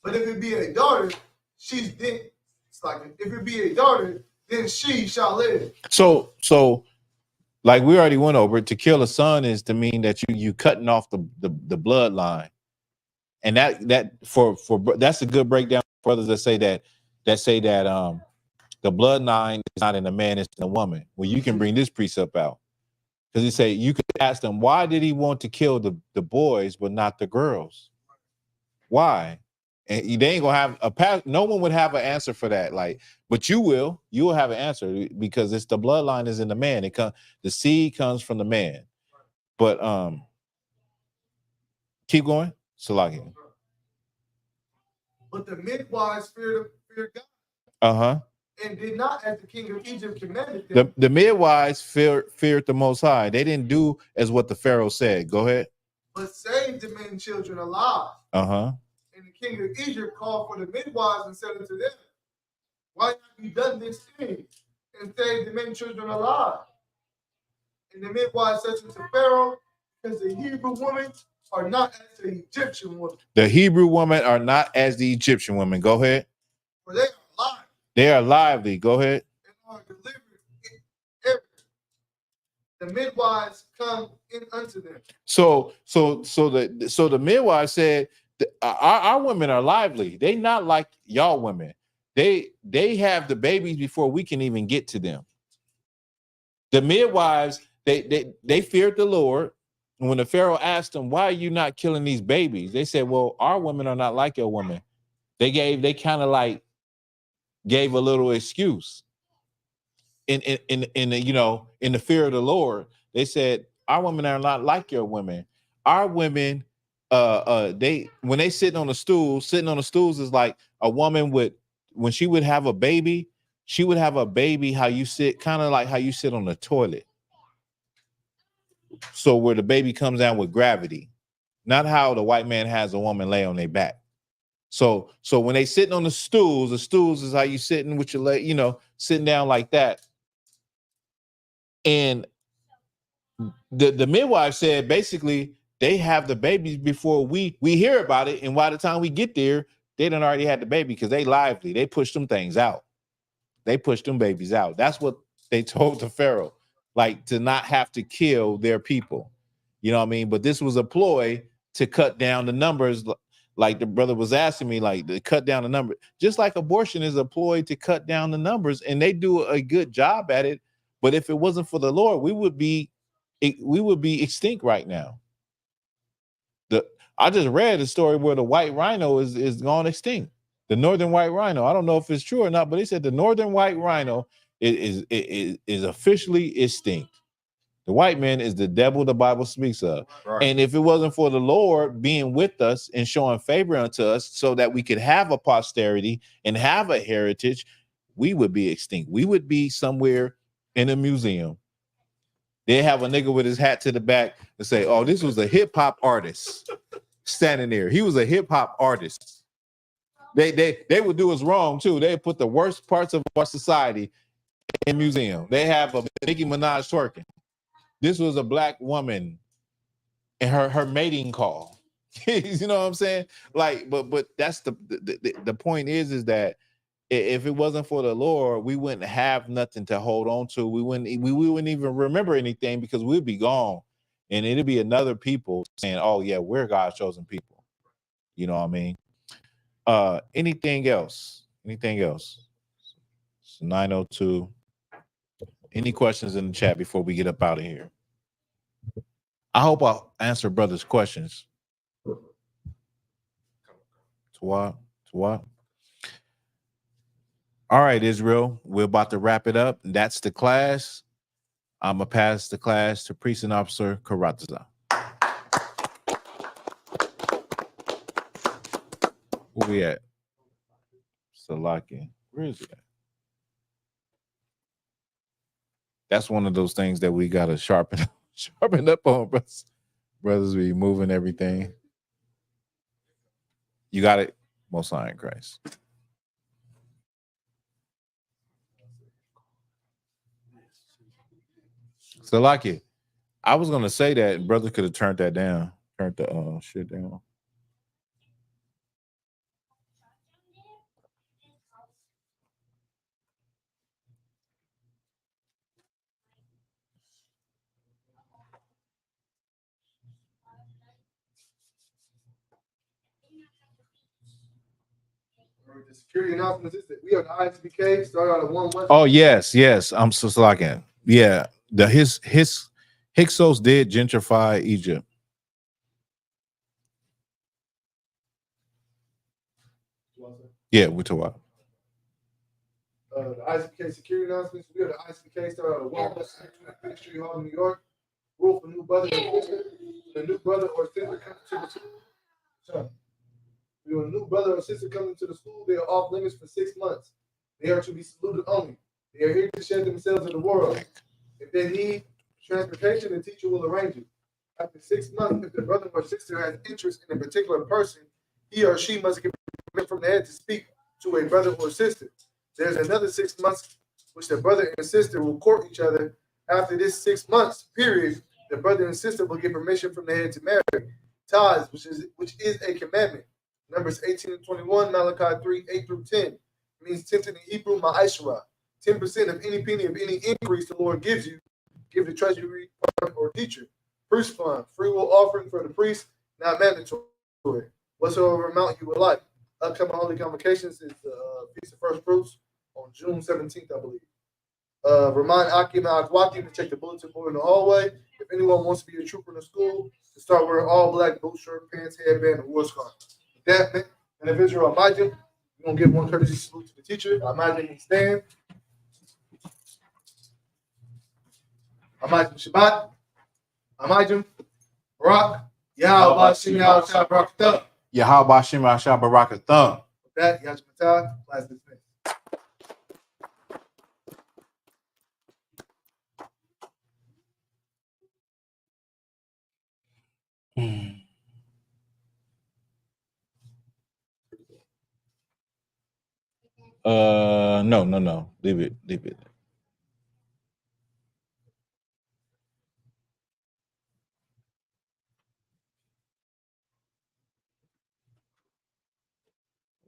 But if it be a daughter, she's dead. If it be a daughter, then she shall live. So Like we already went over it, to kill a son is to mean that you cutting off the bloodline. And that for that's a good breakdown for brothers that say that the bloodline is not in a man, it's in a woman. Well, you can bring this precept out. Because he say you could ask them, why did he want to kill the boys but not the girls? Why? And they ain't gonna have no one would have an answer for that. Like, but you will have an answer because it's the bloodline is in the man. The seed comes from the man. But keep going. Salaki. But the midwives feared God. Uh-huh. And did not as the king of Egypt commanded them. The midwives feared the Most High. They didn't do as what the Pharaoh said. Go ahead. But saved the men and children alive. Uh-huh. And the king of Egypt called for the midwives and said unto them, why have you done this thing and saved the men and children alive? And the midwives said unto Pharaoh, because the Hebrew women are not as the Egyptian women. The Hebrew women are not as the Egyptian women. Go ahead. For they are alive. They are lively. Go ahead. And are delivered everywhere. The midwives come in unto them. So the midwife said, our women are lively. They not like y'all women. They have the babies before we can even get to them. The midwives, they feared the Lord. And when the Pharaoh asked them, why are you not killing these babies? They said, well, our women are not like your women. They kind of like gave a little excuse. In the fear of the Lord, they said, our women are not like your women. Our women, when they sitting on the stools is like a woman when she would have a baby, she would have a baby how you sit, kind of like how you sit on the toilet. So where the baby comes down with gravity, not how the white man has a woman lay on their back. So when they sitting on the stools is how you sitting with your leg, sitting down like that. And the midwife said basically they have the babies before we hear about it, and by the time we get there, they done already had the baby because they lively. They pushed them things out. They pushed them babies out. That's what they told the Pharaoh, like to not have to kill their people. You know what I mean? But this was a ploy to cut down the numbers, like the brother was asking me, like to cut down the number. Just like abortion is a ploy to cut down the numbers, and they do a good job at it. But if it wasn't for the Lord, we would be extinct right now. I just read a story where the white rhino is gone extinct. The northern white rhino. I don't know if it's true or not, but he said the northern white rhino is officially extinct. The white man is the devil the Bible speaks of. Right. And if it wasn't for the Lord being with us and showing favor unto us so that we could have a posterity and have a heritage, we would be extinct. We would be somewhere in a museum. They have a nigga with his hat to the back and say, oh, this was a hip hop artist standing there. He was a hip hop artist. They would do us wrong too. They put the worst parts of our society in a museum. They have a Nicki Minaj twerking. This was a black woman and her mating call. You know what I'm saying? Like, but that's the point is that if it wasn't for the Lord, we wouldn't have nothing to hold on to. We wouldn't even remember anything because we'd be gone. And it'd be another people saying, oh yeah, we're God's chosen people. You know what I mean? Anything else? It's 9:02. Any questions in the chat before we get up out of here? I hope I'll answer brothers' questions. To what? All right, Israel, we're about to wrap it up. That's the class. I'm going to pass the class to Priest and Officer Karataza. Where we at? Salaki. Where is it at? That's one of those things that we got to sharpen up on, brothers. Brothers, we moving everything. You got it? Most High in Christ. Salaki, I was gonna say that brother could have turned that down, turned the shit down. The security announcement is that we are the I.S.U.P.K. Started out at 1 West. Oh yes. I'm so slacking. Yeah, the his Hyksos did gentrify Egypt. Yeah, we're talking about. The I.S.U.P.K. security announcements. We are the I.S.U.P.K. Started out at 1 West Street Hall in New York. Rule for new brother or sister. The new brother or sister comes to the school. When a new brother or sister comes into the school, they are off limits for 6 months. They are to be saluted only. They are here to share themselves in the world. If they need transportation, the teacher will arrange it. After 6 months, if the brother or sister has interest in a particular person, he or she must give permission from the head to speak to a brother or sister. There's another 6 months which the brother and sister will court each other. After this 6 months period, the brother and sister will get permission from the head to marry. Tithes, which is a commandment. Numbers 18 and 21, Malachi 3, 8 through 10. Means 10th in Hebrew, ma'ashra. 10% of any penny of any increase the Lord gives you, give the treasury or teacher. Priest fund, free will offering for the priest, not mandatory. Whatsoever amount you would like. Upcoming holy convocations is the Feast of First Fruits on June 17th, I believe. Remind Akim and Akwaki to check the bulletin board in the hallway. If anyone wants to be a trooper in the school, to start wearing all black boot shirt, pants, headband, and war scarf. That individual, Imagine, we're going to give one courtesy salute to the teacher. Imagine he stand. Imagine Shabbat. Imagine Barak. Yahweh Bashim Yahweh Barakatah. Yahweh Bashim Yahweh Barakatah. With that, Yahweh last dismissed. No. Leave it.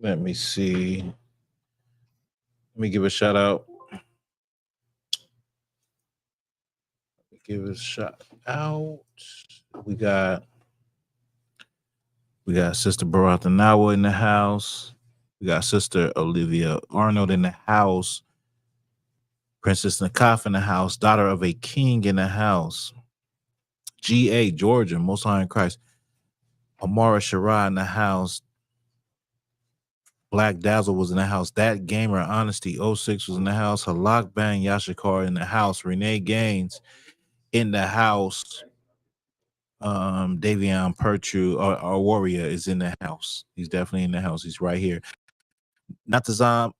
Let me see. Let me give a shout out. We got Sister Baratha Nawa in the house. We got Sister Olivia Arnold in the house. Princess Nakaf in the house. Daughter of a King in the house. G.A. Georgia, Most High in Christ. Amara Shara in the house. Black Dazzle was in the house. That Gamer Honesty 06 was in the house. Halak Bang Yashikar in the house. Renee Gaines in the house. Davion Perchu, our warrior, is in the house. He's definitely in the house. He's right here. Natazam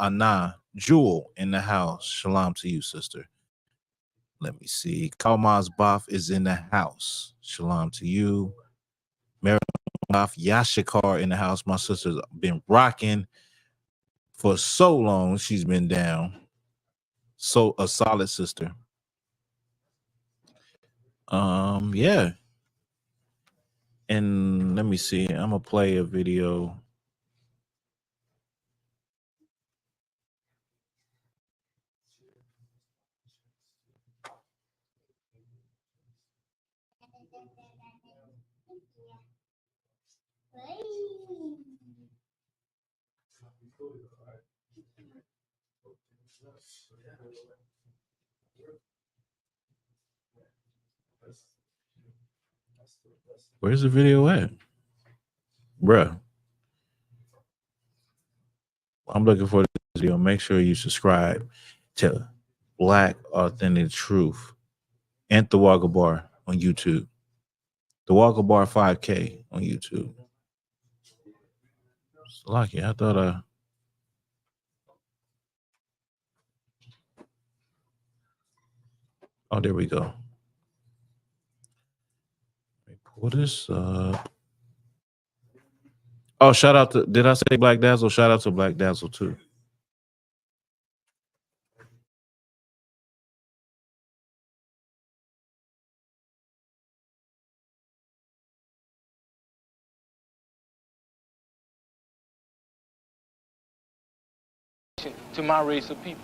Anna Jewel in the house. Shalom to you, sister. Let me see. Kalmaz Baf is in the house. Shalom to you. Mary Baf Yashikar in the house. My sister's been rocking for so long. She's been down. So a solid sister. Yeah. And let me see. I'm gonna play a video. Where's the video at? Bruh. I'm looking for this video. Make sure you subscribe to Black Authentic Truth and The Walker Bar on YouTube. The Walker Bar 5K on YouTube. It's lucky. I thought oh, there we go. Let me pull this up. Oh, shout out to, did I say Black Dazzle? Shout out to Black Dazzle too. To my race of people,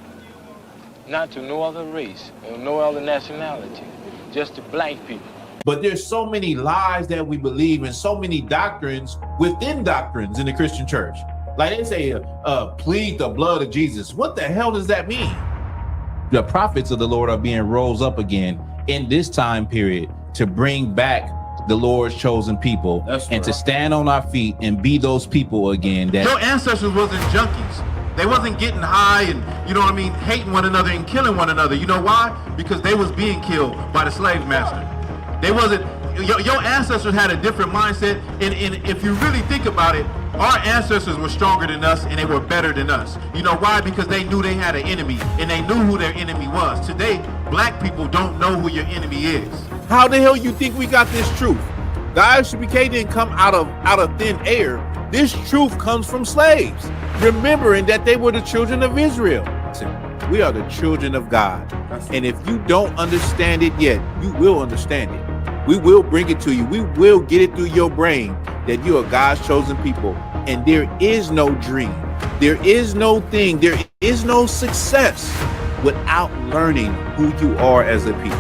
not to no other race or no other nationality, just to black people. But there's so many lies that we believe and so many doctrines within doctrines in the Christian church. Like they say, plead the blood of Jesus. What the hell does that mean? The prophets of the Lord are being rose up again in this time period to bring back the Lord's chosen people and to stand on our feet and be those people again. That your ancestors wasn't junkies. They wasn't getting high and, you know what I mean, hating one another and killing one another. You know why? Because they was being killed by the slave master. They wasn't, your ancestors had a different mindset. And if you really think about it, our ancestors were stronger than us and they were better than us. You know why? Because they knew they had an enemy and they knew who their enemy was. Today, black people don't know who your enemy is. How the hell you think we got this truth? The I.S.U.P.K didn't come out of thin air. This truth comes from slaves, remembering that they were the children of Israel. We are the children of God. And if you don't understand it yet, you will understand it. We will bring it to you. We will get it through your brain that you are God's chosen people. And there is no dream. There is no thing. There is no success without learning who you are as a people.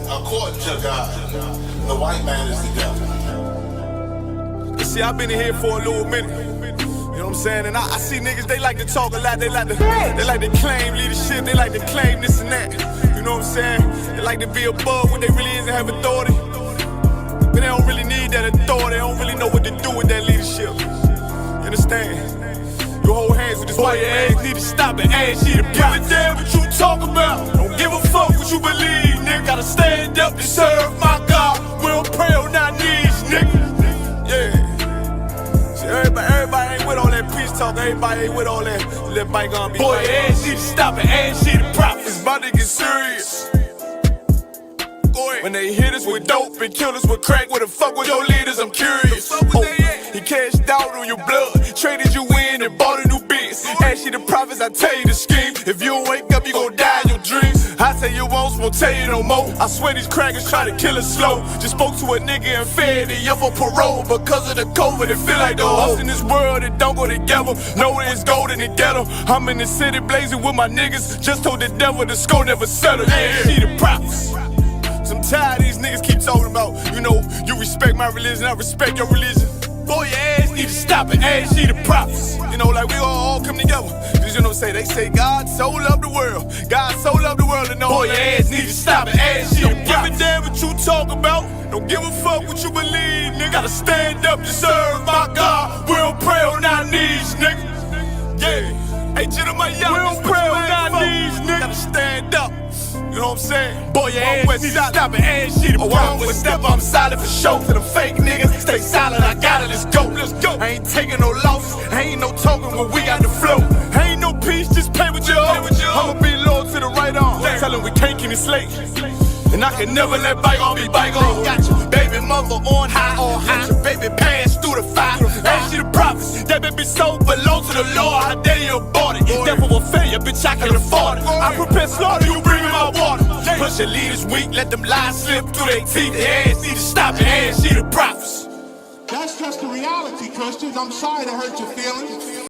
According to God, the white man is the devil. You see, I've been in here for a little minute. You know what I'm saying? And I see niggas, they like to talk a lot. They like to claim leadership. They like to claim this and that. You know what I'm saying? They like to be above what they really is and have authority. But they don't really need that authority. They don't really know what to do with that leadership. You understand? You hold hands with this white man. Need to stop and ask you to give a damn what you talk about. Don't give a fuck what you believe, nigga. Gotta stand up to serve my God. We don't pray on our knees, nigga. Yeah. See, everybody ain't with all that peace talk. Everybody ain't with all that bygone be. Boy, ass need to stop and ask you the prophets. It's about to get serious. When they hit us with dope and kill us with crack, where the fuck with your leaders? I'm curious. He cashed out on your blood, traded you in and bought a new biz. Ask you the prophets, I tell you the scheme. If you don't wake up, you gon' die in your dreams. I tell you once, won't tell you no more. I swear these crackers try to kill us slow. Just spoke to a nigga and fed it up for parole because of the COVID. It feel like the host in this world that don't go together. Know that it's gold in the ghetto. I'm in the city blazing with my niggas. Just told the devil the score never settled. Yeah, see the prophets. I'm tired of these niggas keep talking about, you know, you respect my religion, I respect your religion. Boy, your ass need to stop and ask you the prophets. You know, like we all come together. Cause you know, they say God so loved the world. God so loved the world and know boy, your ass need to stop and ask you the prophets. Don't give a damn what you talk about. Don't give a fuck what you believe, nigga. Gotta stand up to serve my God. We don't pray on our knees, nigga. Yeah. Hey, gentlemen, y'all, we don't pray on our knees, nigga. Gotta stand up. You know what I'm saying? Boy, your ass need to stop and ask shit. Oh, I don't step, I'm solid for show. To the fake niggas, stay silent, I got it, let's go. Let's go. I ain't taking no losses, ain't no talking when we got the flow. Ain't no peace, just pay with your own. I'ma be loyal to the right arm. Tell him we can't keep me slave. And I can never let bygone be bygone. Got your baby mother on high, got your baby pass through the fire. Ask you the prophets, that baby so belong to the Lord. How dare you abort it? Devil will failure, bitch, I can afford it. I prepare slaughter, you bring me my water. Push your leaders weak, let them lies slip through their teeth. Their ass need to stop and ask you the prophets. That's just the reality, Christians. I'm sorry to hurt your feelings.